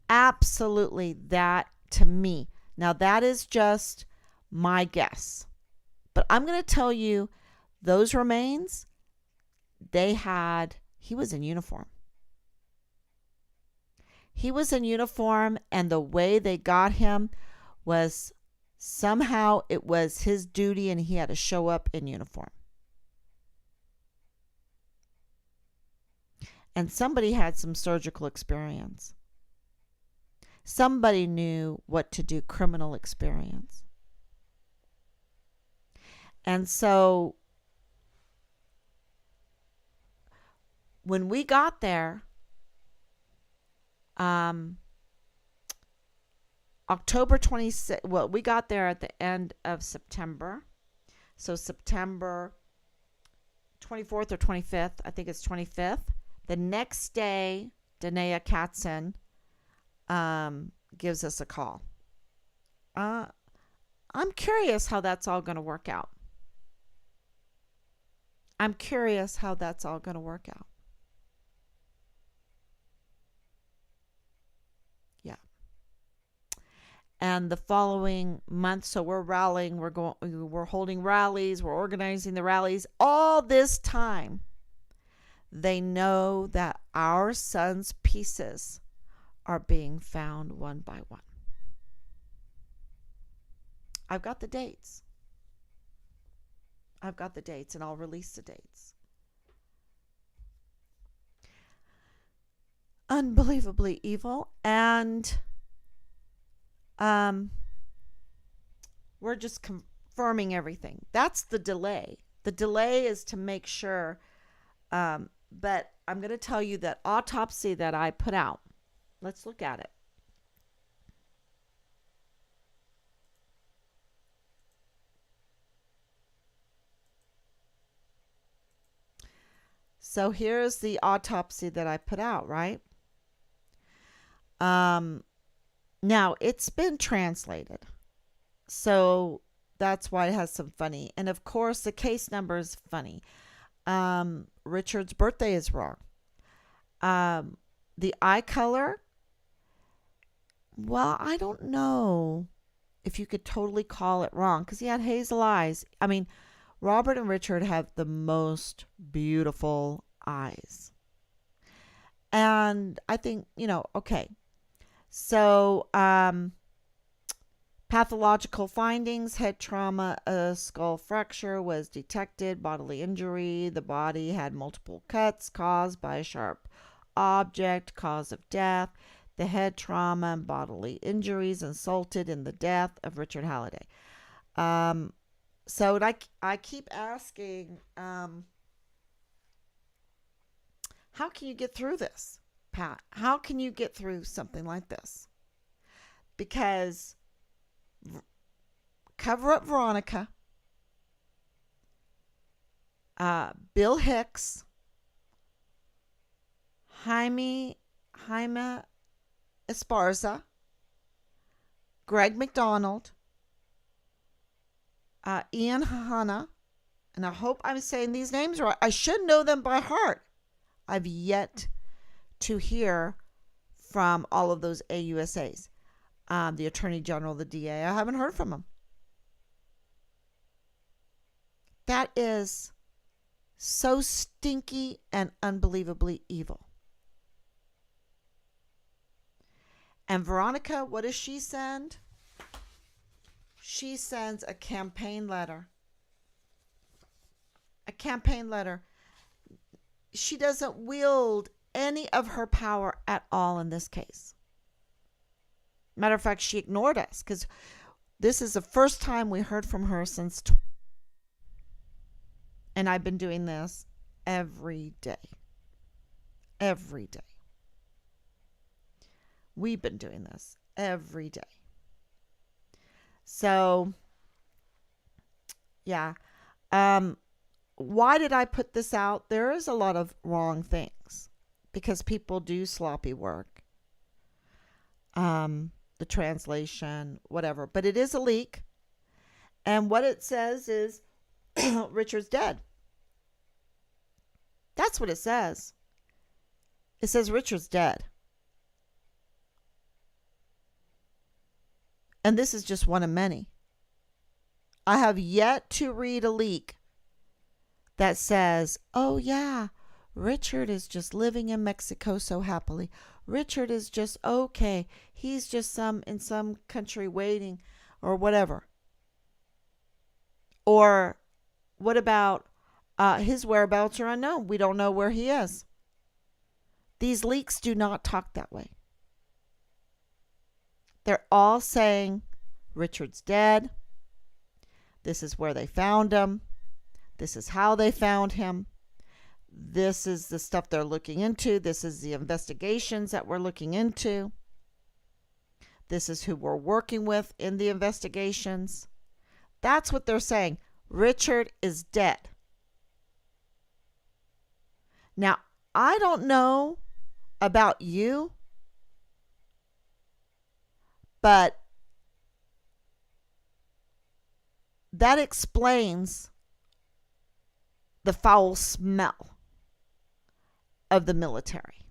Absolutely, that to me. Now, that is just my guess. But I'm going to tell you, those remains, he was in uniform. He was in uniform, and the way they got him was somehow it was his duty, and he had to show up in uniform. And somebody had some surgical experience. Somebody knew what to do, criminal experience. And so when we got there, October 26th, well, we got there at the end of September. So September 24th or 25th, I think it's 25th. The next day, Danae Katzen gives us a call. I'm curious how that's all going to work out. I'm curious how that's all going to work out. Yeah. And the following month, so we're rallying, we're holding rallies, we're organizing the rallies. All this time, they know that our son's pieces are being found one by one. I've got the dates. And I'll release the dates. Unbelievably evil. And we're just confirming everything. That's the delay. The delay is to make sure. But I'm going to tell you that autopsy that I put out. Let's look at it. So here's the autopsy that I put out, right? Now it's been translated. So that's why it has some funny. And of course, the case number is funny. Richard's birthday is wrong. The eye color, well, I don't know if you could totally call it wrong, because he had hazel eyes. I mean, Robert and Richard have the most beautiful eyes. And I think, okay. So, pathological findings: head trauma, a skull fracture was detected, bodily injury. The body had multiple cuts caused by a sharp object, cause of death. The head trauma and bodily injuries resulted in the death of Richard Halliday. So I keep asking, how can you get through this, Pat? How can you get through something like this? Because Cover Up Veronica, Bill Hicks, Jaime Esparza, Greg McDonald, Ian Hanna, and I hope I'm saying these names right. I should know them by heart. I've yet to hear from all of those AUSAs. The Attorney General, the DA, I haven't heard from them. That is so stinky and unbelievably evil. And Veronica, what does she send? She sends a campaign letter. A campaign letter. She doesn't wield any of her power at all in this case. Matter of fact, she ignored us because this is the first time we heard from her since. And I've been doing this every day. Every day. We've been doing this every day. So, yeah. Why did I put this out? There is a lot of wrong things because people do sloppy work. The translation, whatever. But it is a leak. And what it says is Richard's dead. That's what it says. It says Richard's dead. And this is just one of many. I have yet to read a leak that says, oh yeah, Richard is just living in Mexico so happily. Richard is just okay. He's just in some country waiting or whatever. Or what about his whereabouts are unknown? We don't know where he is. These leaks do not talk that way. They're all saying Richard's dead. This is where they found him. This is how they found him. This is the stuff they're looking into. This is the investigations that we're looking into. This is who we're working with in the investigations. That's what they're saying. Richard is dead. Now, I don't know about you, but that explains the foul smell of the military.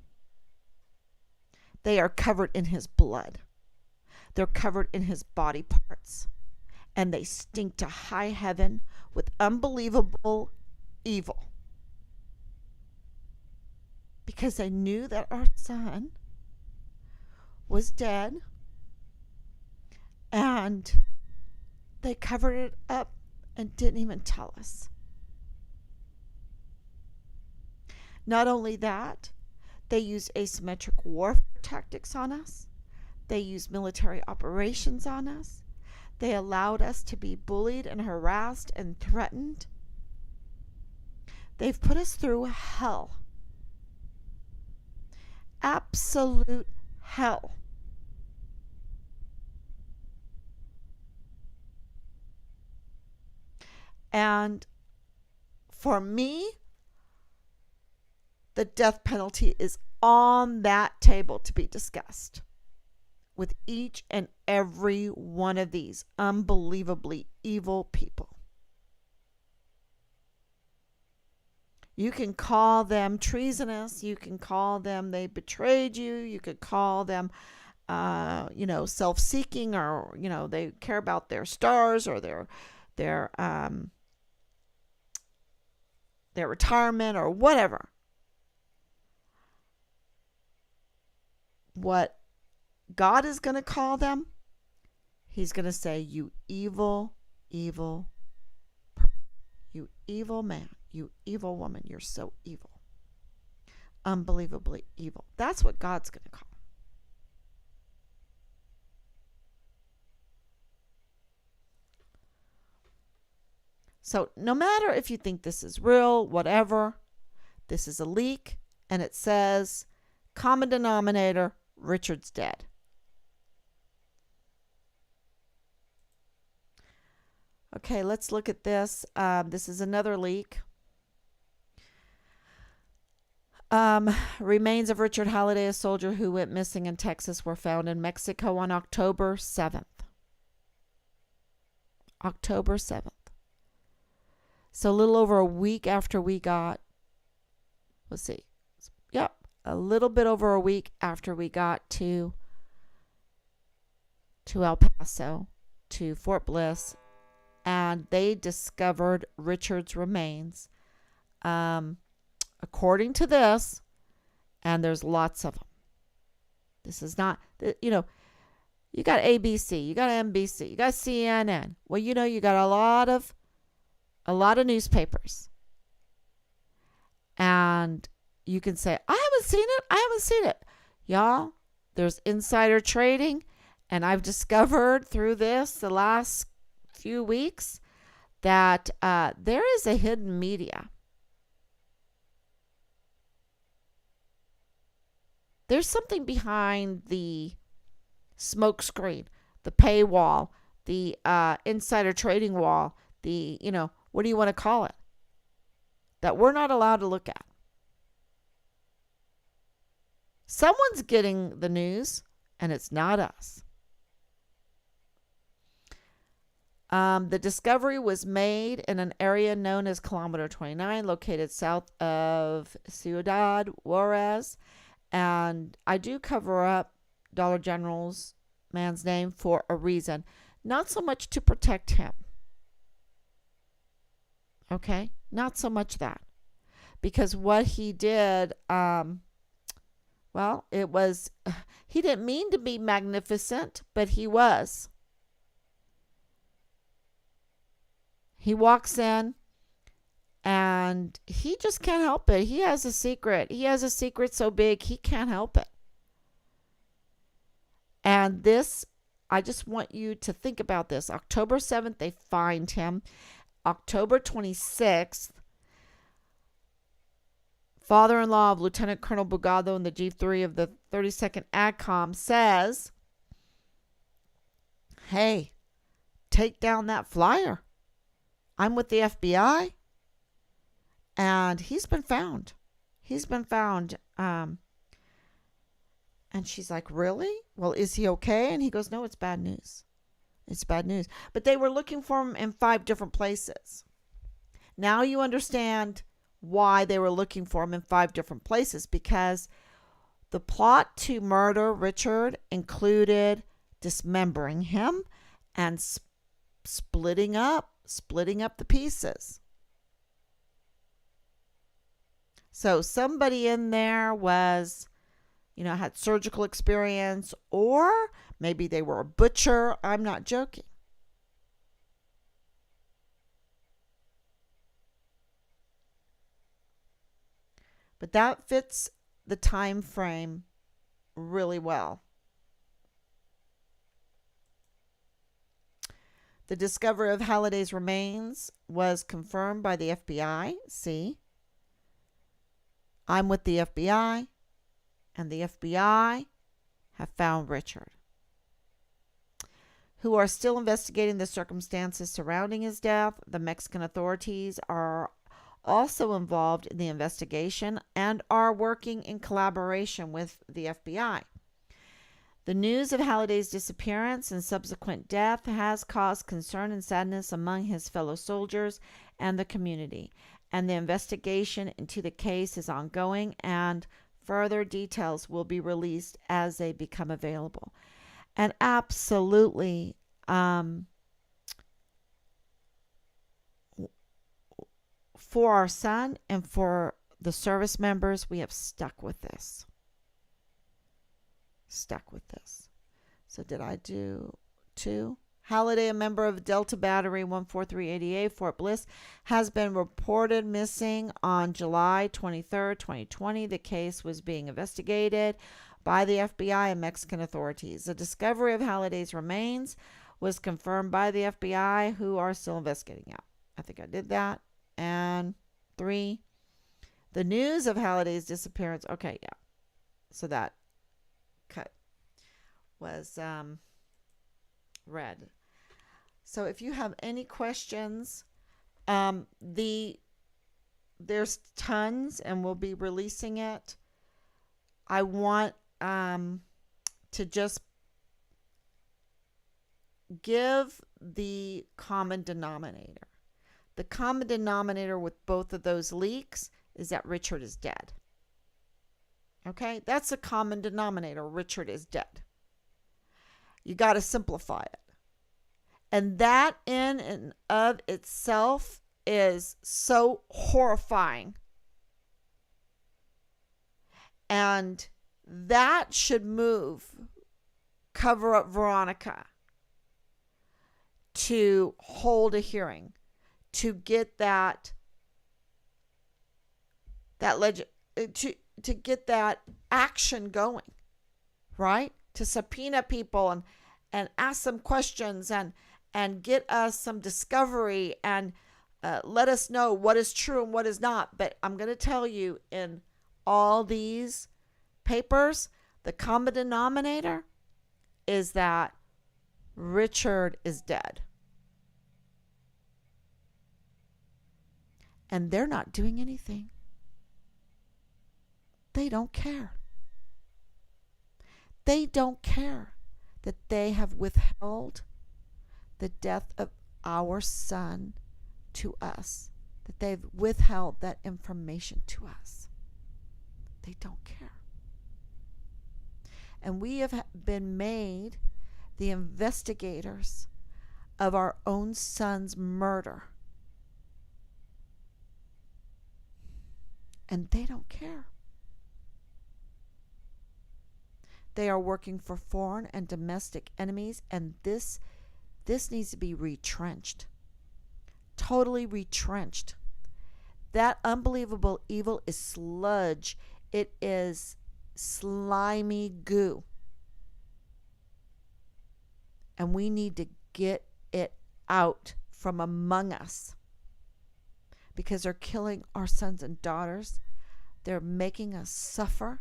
They are covered in his blood. They're covered in his body parts. And they stink to high heaven with unbelievable evil. Because they knew that our son was dead. And they covered it up and didn't even tell us. Not only that, they used asymmetric warfare tactics on us. They used military operations on us. They allowed us to be bullied and harassed and threatened. They've put us through hell. Absolute hell. And for me, the death penalty is on that table to be discussed with each and every one of these unbelievably evil people. You can call them treasonous. You can call them they betrayed you. You could call them, self-seeking, or, they care about their stars or their their retirement or whatever. What God is going to call them, he's going to say, you evil, evil, you evil man, you evil woman, you're so evil. Unbelievably evil. That's what God's going to call. So no matter if you think this is real, whatever, this is a leak, and it says, common denominator, Richard's dead. Okay, let's look at this. This is another leak. Remains of Richard Halliday, a soldier who went missing in Texas, were found in Mexico on October 7th. October 7th. So a little over a week after we got, let's see. Yep, a little bit over a week after we got to El Paso, to Fort Bliss, and they discovered Richard's remains. According to this, and there's lots of them. This is not, you got ABC, you got NBC, you got CNN. Well, you got a lot of newspapers. And you can say, I haven't seen it. Y'all, there's insider trading, and I've discovered through this the last few weeks that there is a hidden media. There's something behind the smoke screen, the paywall, the insider trading wall, the, what do you want to call it, that we're not allowed to look at. Someone's getting the news, and it's not us. The discovery was made in an area known as Kilometer 29, located south of Ciudad Juarez. And I do cover up Dollar General's man's name for a reason. Not so much to protect him. Okay? Not so much that. Because what he did, it was, he didn't mean to be magnificent, but he was. He walks in, and he just can't help it. He has a secret. He has a secret so big, he can't help it. And this, I just want you to think about this. October 7th, they find him. October 26th, father-in-law of Lieutenant Colonel Bugado in the G3 of the 32nd AGCOM says, hey, take down that flyer. I'm with the FBI. And he's been found. And she's like, really? Well, is he okay? And he goes, no, it's bad news. It's bad news. But they were looking for him in 5 different places. Now you understand why they were looking for him in 5 different places, because the plot to murder Richard included dismembering him and splitting up the pieces. So somebody in there was, had surgical experience, or maybe they were a butcher. I'm not joking. But that fits the time frame really well. The discovery of Halliday's remains was confirmed by the FBI. See? I'm with the FBI, and the FBI have found Richard, who are still investigating the circumstances surrounding his death. The Mexican authorities are also involved in the investigation and are working in collaboration with the FBI. The news of Halliday's disappearance and subsequent death has caused concern and sadness among his fellow soldiers and the community, and the investigation into the case is ongoing, and further details will be released as they become available. And absolutely, for our son and for the service members, we have stuck with this. Stuck with this. So did I do 2? Halliday, a member of Delta Battery 14388, Fort Bliss, has been reported missing on July 23rd, 2020. The case was being investigated by the FBI and Mexican authorities. The discovery of Halliday's remains was confirmed by the FBI, who are still investigating it. I think I did that. And 3, the news of Halliday's disappearance. Okay, yeah. So that cut was read. So if you have any questions, there's tons, and we'll be releasing it. I want to just give the common denominator. The common denominator with both of those leaks is that Richard is dead. Okay? That's a common denominator. Richard is dead. You got to simplify it. And that in and of itself is so horrifying. And that should move Cover Up Veronica to hold a hearing, to get to get that action going, right? To subpoena people and ask them questions and get us some discovery and let us know what is true and what is not. But I'm going to tell you, in all these papers, the common denominator is that Richard is dead. And they're not doing anything. They don't care. They don't care that they have withheld the death of our son to us, that they've withheld that information to us. They don't care. And we have been made the investigators of our own son's murder. And they don't care. They are working for foreign and domestic enemies, and this needs to be retrenched. Totally retrenched. That unbelievable evil is sludge. It is slimy goo. And we need to get it out from among us, because they're killing our sons and daughters. They're making us suffer.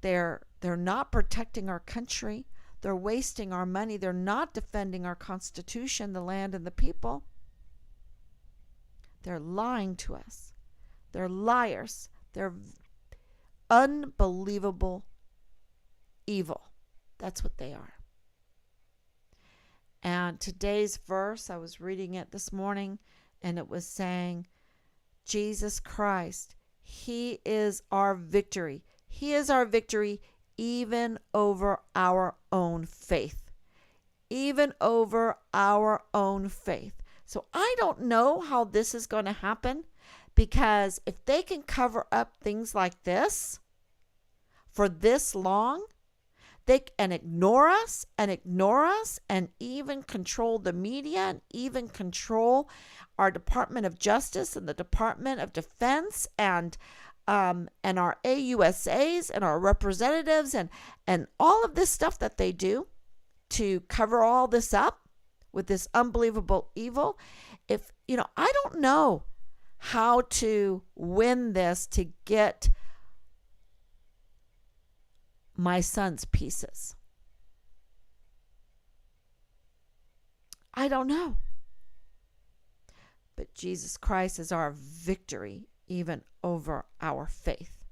They're not protecting our country. They're wasting our money. They're not defending our Constitution, the land, and the people. They're lying to us. They're liars. They're unbelievable evil. That's what they are. And today's verse, I was reading it this morning, and it was saying, Jesus Christ, He is our victory. He is our victory even over our own faith. Even over our own faith. So I don't know how this is going to happen, because if they can cover up things like this for this long, and ignore us and even control the media and even control our Department of Justice and the Department of Defense and our AUSAs and our representatives and all of this stuff that they do to cover all this up with this unbelievable evil. I don't know how to win this to get my son's pieces. I don't know. But Jesus Christ is our victory even over our faith.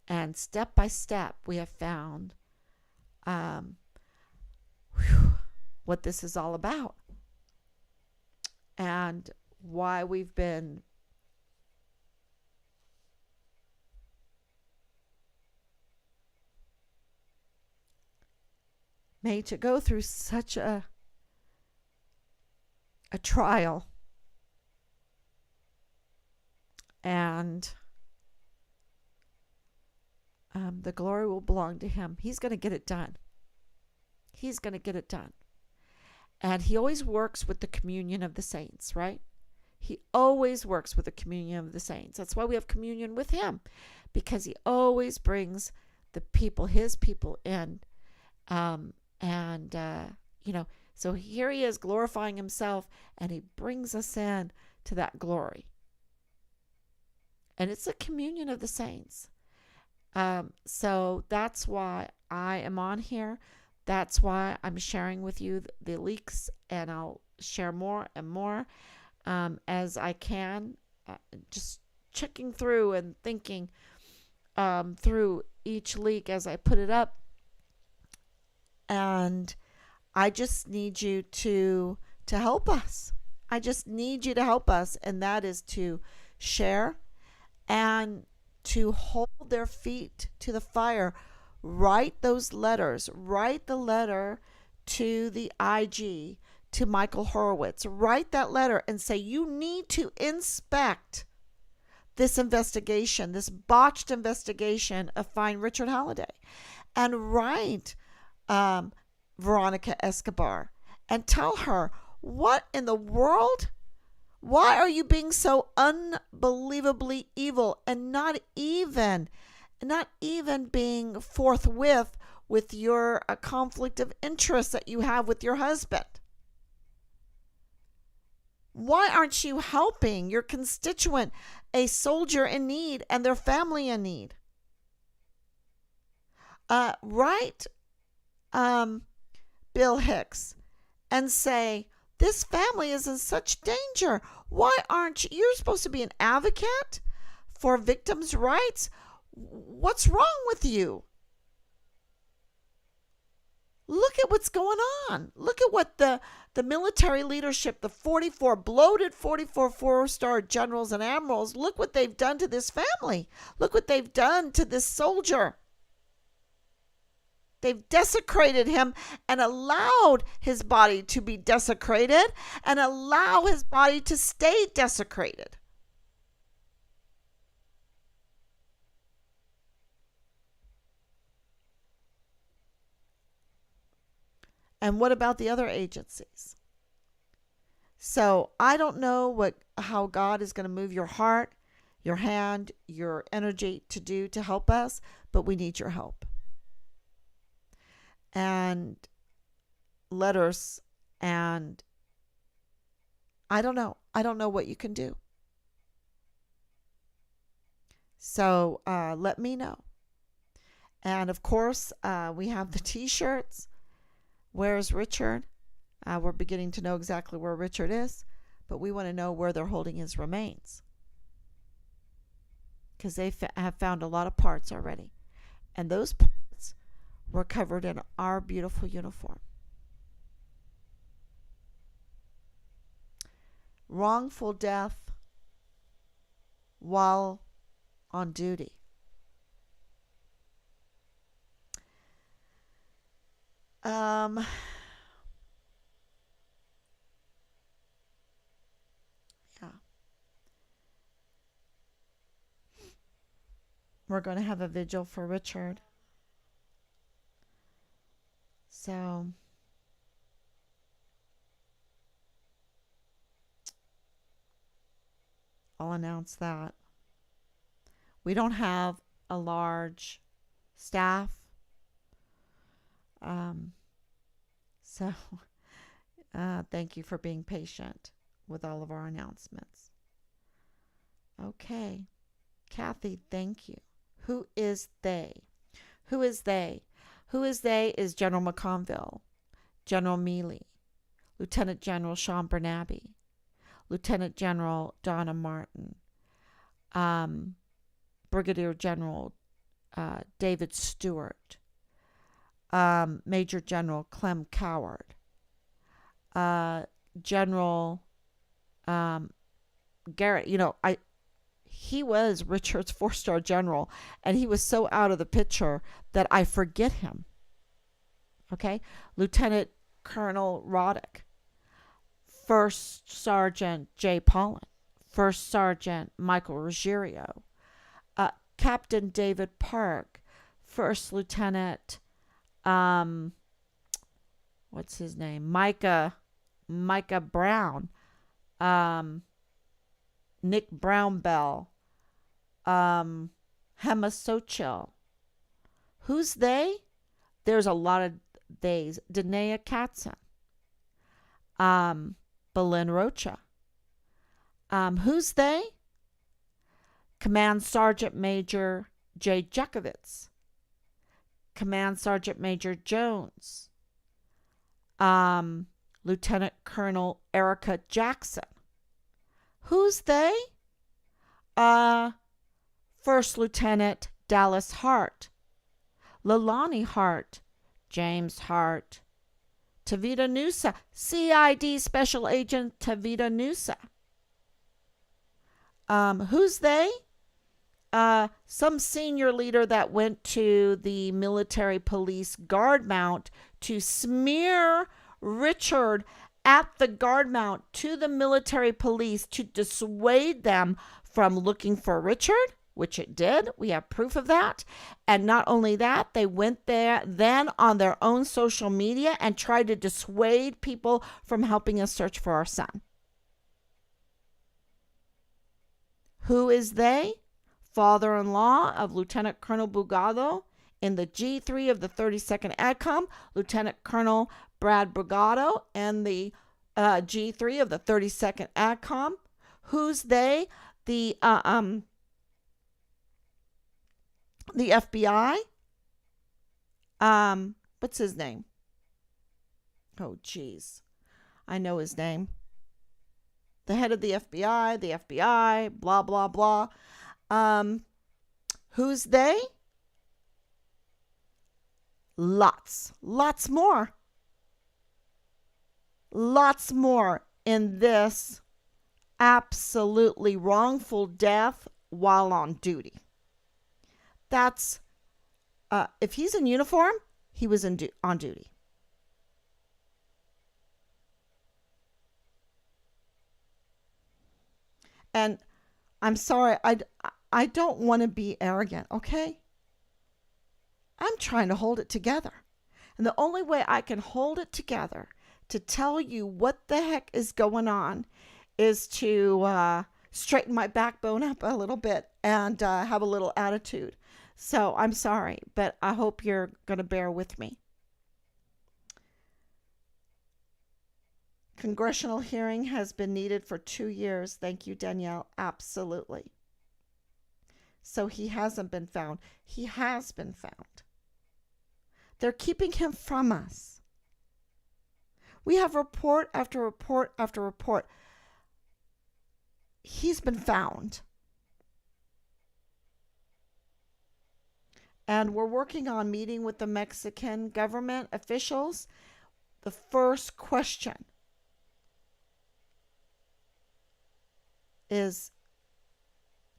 And step by step, we have found what this is all about and why we've been made to go through such a trial And the glory will belong to him. He's going to get it done. He's going to get it done. And he always works with the communion of the saints, right? He always works with the communion of the saints. That's why we have communion with him, because he always brings the people, his people, in. So here he is glorifying himself, and he brings us in to that glory. And it's a communion of the saints. So that's why I am on here. That's why I'm sharing with you the leaks, and I'll share more and more as I can, just checking through and thinking through each leak as I put it up. And I just need you to help us. I just need you to help us, and that is to share and to hold their feet to the fire. Write those letters. Write the letter to the IG, to Michael Horowitz. Write that letter and say, you need to inspect this investigation, this botched investigation of Find Richard Halliday. And write Veronica Escobar and tell her, what in the world? Why are you being so unbelievably evil and not even being forthwith with your conflict of interest that you have with your husband? Why aren't you helping your constituent, a soldier in need, and their family in need? Write Bill Hicks and say, this family is in such danger. Why aren't you're supposed to be an advocate for victims' rights? What's wrong with you? Look at what's going on. Look at what the military leadership, the 44 bloated 44 four-star generals and admirals, look what they've done to this family. Look what they've done to this soldier. They've desecrated him and allowed his body to be desecrated and allow his body to stay desecrated. And what about the other agencies? So I don't know how God is going to move your heart, your hand, your energy to help us, but we need your help. And letters, and I don't know what you can do. So let me know. And of course, we have the t-shirts. Where's Richard? We're beginning to know exactly where Richard is, but we want to know where they're holding his remains, because they have found a lot of parts already, and those parts were covered in our beautiful uniform. Wrongful death while on duty. Yeah. We're going to have a vigil for Richard. So I'll announce that. We don't have a large staff. So thank you for being patient with all of our announcements. Okay. Kathy, thank you. Who is they? Who is they? Who is they is General McConville, General Mealy, Lieutenant General Sean Bernabe, Lieutenant General Donna Martin, Brigadier General David Stewart, Major General Clem Coward, General Garrett. He was Richard's 4-star general, and he was so out of the picture that I forget him. Okay? Lieutenant Colonel Roddick, First Sergeant Jay Pollan, First Sergeant Michael Ruggiero, Captain David Park, First Lieutenant, um, what's his name? Micah Brown, um, Nick Brown Bell, Hema Sochil. Who's they? There's a lot of theys. Danae Katzen, Belen Rocha. Who's they? Command Sergeant Major Jay Jukovitz, Command Sergeant Major Jones, Lieutenant Colonel Erica Jackson. Who's they? First Lieutenant Dallas Hart, Leilani Hart, James Hart, Tavita Nusa, CID Special Agent Tavita Nusa. Who's they? Some senior leader that went to the military police guard mount to smear Richard at the guard mount to the military police to dissuade them from looking for Richard, which it did. We have proof of that. And not only that, they went there then on their own social media and tried to dissuade people from helping us search for our son. Who is they? Father-in-law of Lieutenant Colonel Bugado in the G3 of the 32nd ADCOM, Lieutenant Colonel Brad Brigado and the G3 of the 32nd ADCOM. Who's they? The FBI. What's his name? Oh, geez. I know his name. The head of the FBI, blah, blah, blah. Who's they? Lots more. Lots more in this absolutely wrongful death while on duty. That's, if he's in uniform, he was on duty. And I'm sorry, I don't want to be arrogant, okay? I'm trying to hold it together. And the only way I can hold it together to tell you what the heck is going on is to straighten my backbone up a little bit and have a little attitude. So I'm sorry, but I hope you're going to bear with me. Congressional hearing has been needed for 2 years. Thank you, Danielle. Absolutely. So he hasn't been found. He has been found. They're keeping him from us. We have report after report after report. He's been found. And we're working on meeting with the Mexican government officials. The first question is,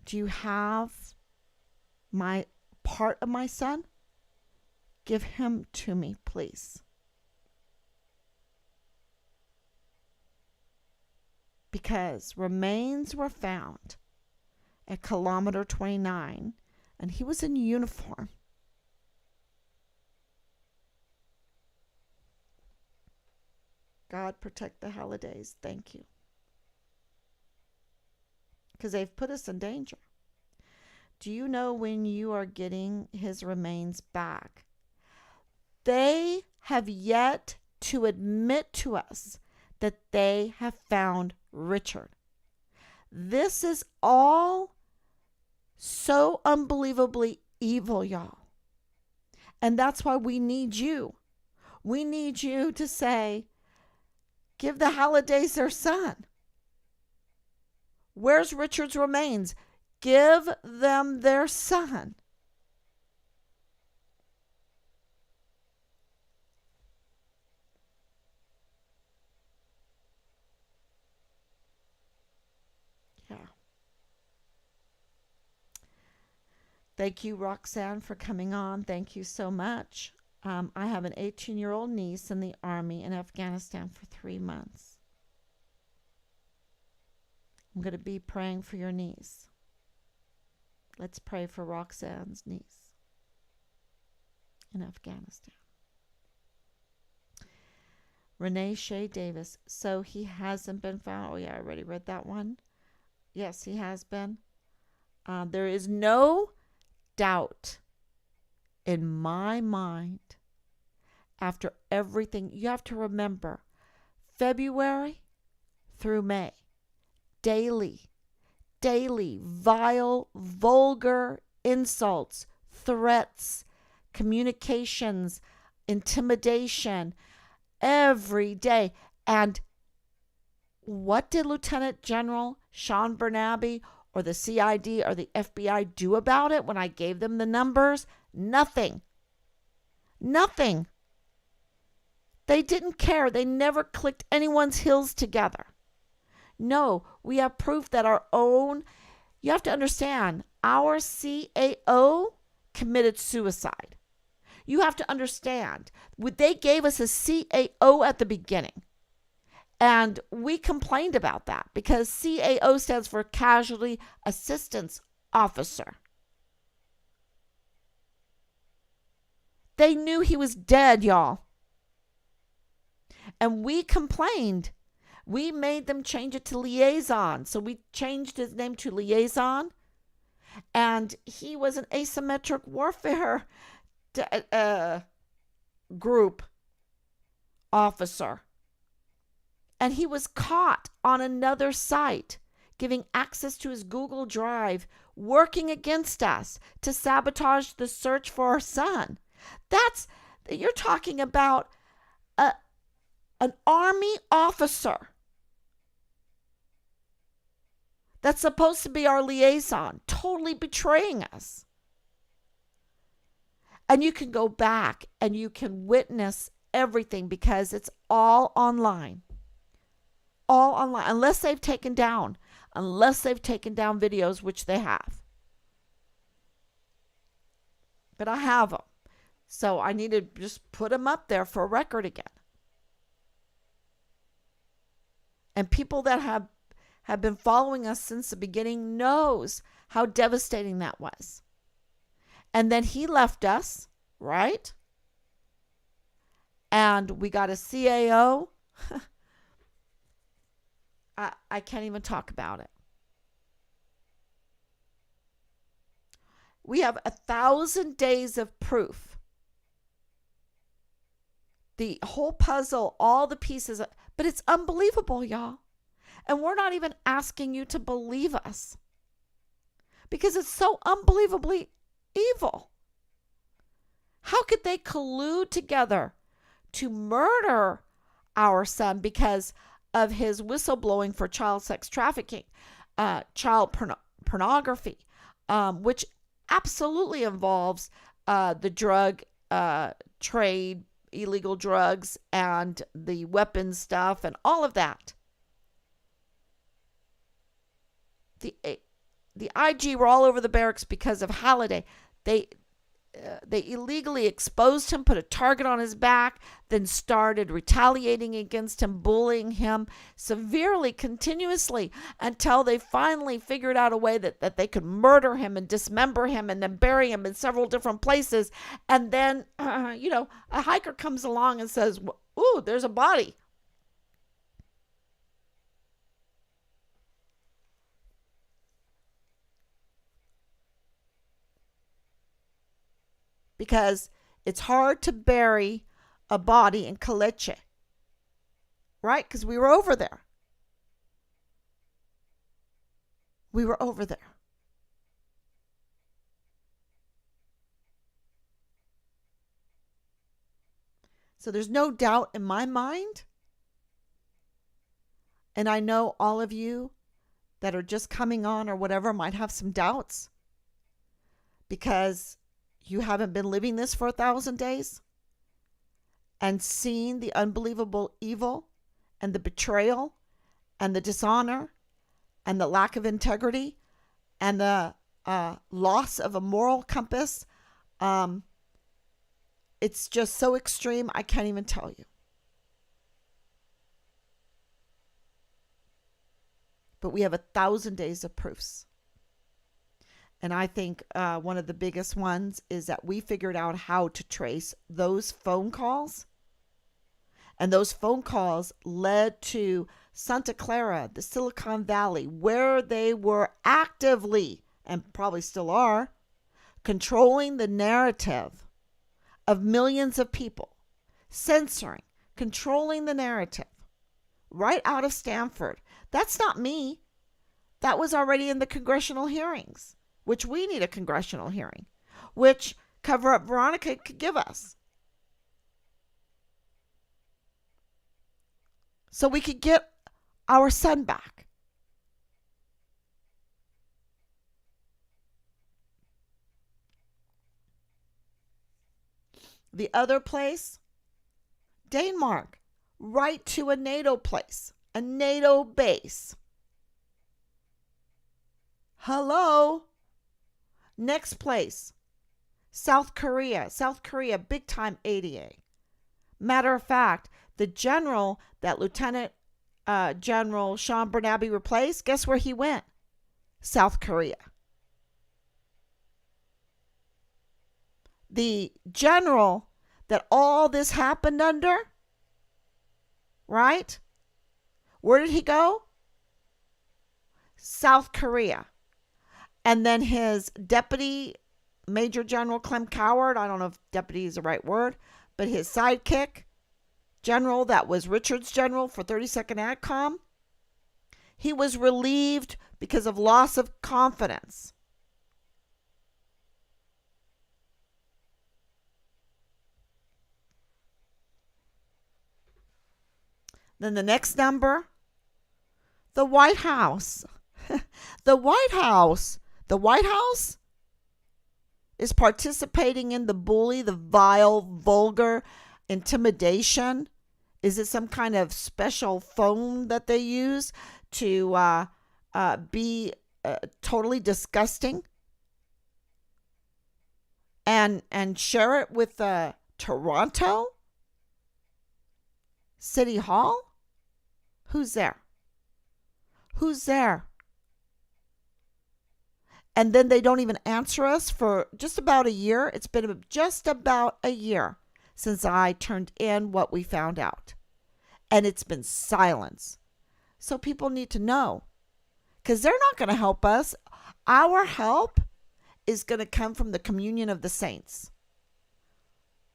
do you have my part of my son? Give him to me, please. Because remains were found at kilometer 29, and he was in uniform. God protect the Hallidays. Thank you. Because they've put us in danger. Do you know when you are getting his remains back? They have yet to admit to us that they have found Richard. This is all so unbelievably evil, y'all. And that's why we need you. We need you to say, give the Hallidays their son. Where's Richard's remains? Give them their son. Yeah. Thank you, Roxanne, for coming on. Thank you so much. I have an 18-year-old niece in the Army in Afghanistan for 3 months. I'm going to be praying for your niece. Let's pray for Roxanne's niece in Afghanistan. Renee Shea Davis. So he hasn't been found. Oh, yeah, I already read that one. Yes, he has been. There is no doubt in my mind after everything. You have to remember, February through May, daily, vile, vulgar insults, threats, communications, intimidation, every day. And what did Lieutenant General Sean Bernabe or the CID or the FBI do about it when I gave them the numbers? Nothing. Nothing. They didn't care. They never clicked anyone's heels together. No, we have proof that our own, you have to understand, our CAO committed suicide. You have to understand, they gave us a CAO at the beginning. And we complained about that because CAO stands for Casualty Assistance Officer. They knew he was dead, y'all. And we complained. We made them change it to liaison. So we changed his name to liaison. And he was an asymmetric warfare group officer. And he was caught on another site, giving access to his Google Drive, working against us to sabotage the search for our son. You're talking about an Army officer that's supposed to be our liaison, totally betraying us. And you can go back and you can witness everything because it's all online. All online, unless they've taken down videos, which they have. But I have them. So I need to just put them up there for a record again. And people that have been following us since the beginning knows how devastating that was. And then he left us, right? And we got a CAO. I can't even talk about it. We have 1,000 days of proof. The whole puzzle, all the pieces, but it's unbelievable, y'all. And we're not even asking you to believe us because it's so unbelievably evil. How could they collude together to murder our son because of his whistleblowing for child sex trafficking, child pornography, which absolutely involves the drug trade, illegal drugs, and the weapons stuff, and all of that. The IG were all over the barracks because of Halliday. They illegally exposed him, put a target on his back, then started retaliating against him, bullying him severely, continuously, until they finally figured out a way that they could murder him and dismember him and then bury him in several different places. And then, a hiker comes along and says, ooh, there's a body. Because it's hard to bury a body in Kaleche, right? Because we were over there. So there's no doubt in my mind, and I know all of you that are just coming on or whatever might have some doubts because you haven't been living this for 1,000 days and seen the unbelievable evil and the betrayal and the dishonor and the lack of integrity and the loss of a moral compass. It's just so extreme, I can't even tell you. but we have 1,000 days of proofs. And I think one of the biggest ones is that we figured out how to trace those phone calls. And those phone calls led to Santa Clara, the Silicon Valley, where they were actively, and probably still are, controlling the narrative of millions of people, censoring, controlling the narrative right out of Stanford. That's not me. That was already in the congressional hearings, which we need a congressional hearing, which Cover Up Veronica could give us. So we could get our son back. The other place, Denmark, right to a NATO place, a NATO base. Hello. Next place, South Korea. South Korea, big time ADA. Matter of fact, the general that Lieutenant General Sean Bernabe replaced, guess where he went? South Korea. The general that all this happened under, right? Where did he go? South Korea. And then his deputy, Major General Clem Coward, I don't know if deputy is the right word, but his sidekick, general that was Richard's general for 32nd ADCOM, he was relieved because of loss of confidence. Then the next number, the White House. The White House. The White House is participating in the bully, the vile, vulgar intimidation. Is it some kind of special phone that they use to be totally disgusting? And share it with Toronto City Hall? Who's there? Who's there? And then they don't even answer us for just about a year. It's been just about a year since I turned in what we found out. And it's been silence. So people need to know, because they're not going to help us. Our help is going to come from the communion of the saints.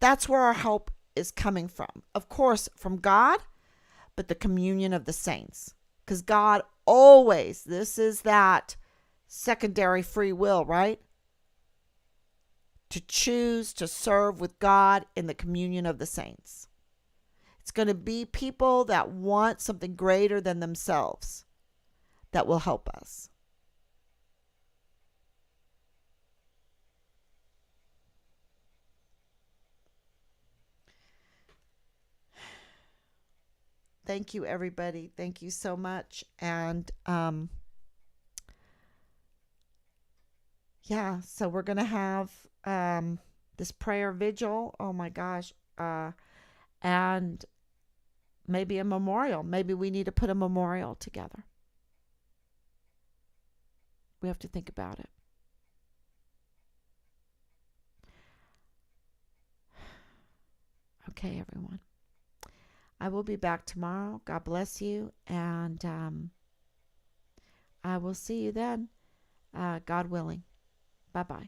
That's where our help is coming from. Of course, from God, but the communion of the saints. Because God always, this is that secondary free will, right? To choose to serve with God in the communion of the saints. It's going to be people that want something greater than themselves that will help us. Thank you, everybody. Thank you so much. And yeah, so we're going to have this prayer vigil. Oh my gosh. And maybe a memorial. Maybe we need to put a memorial together. We have to think about it. Okay, everyone. I will be back tomorrow. God bless you. And I will see you then, God willing. Bye-bye.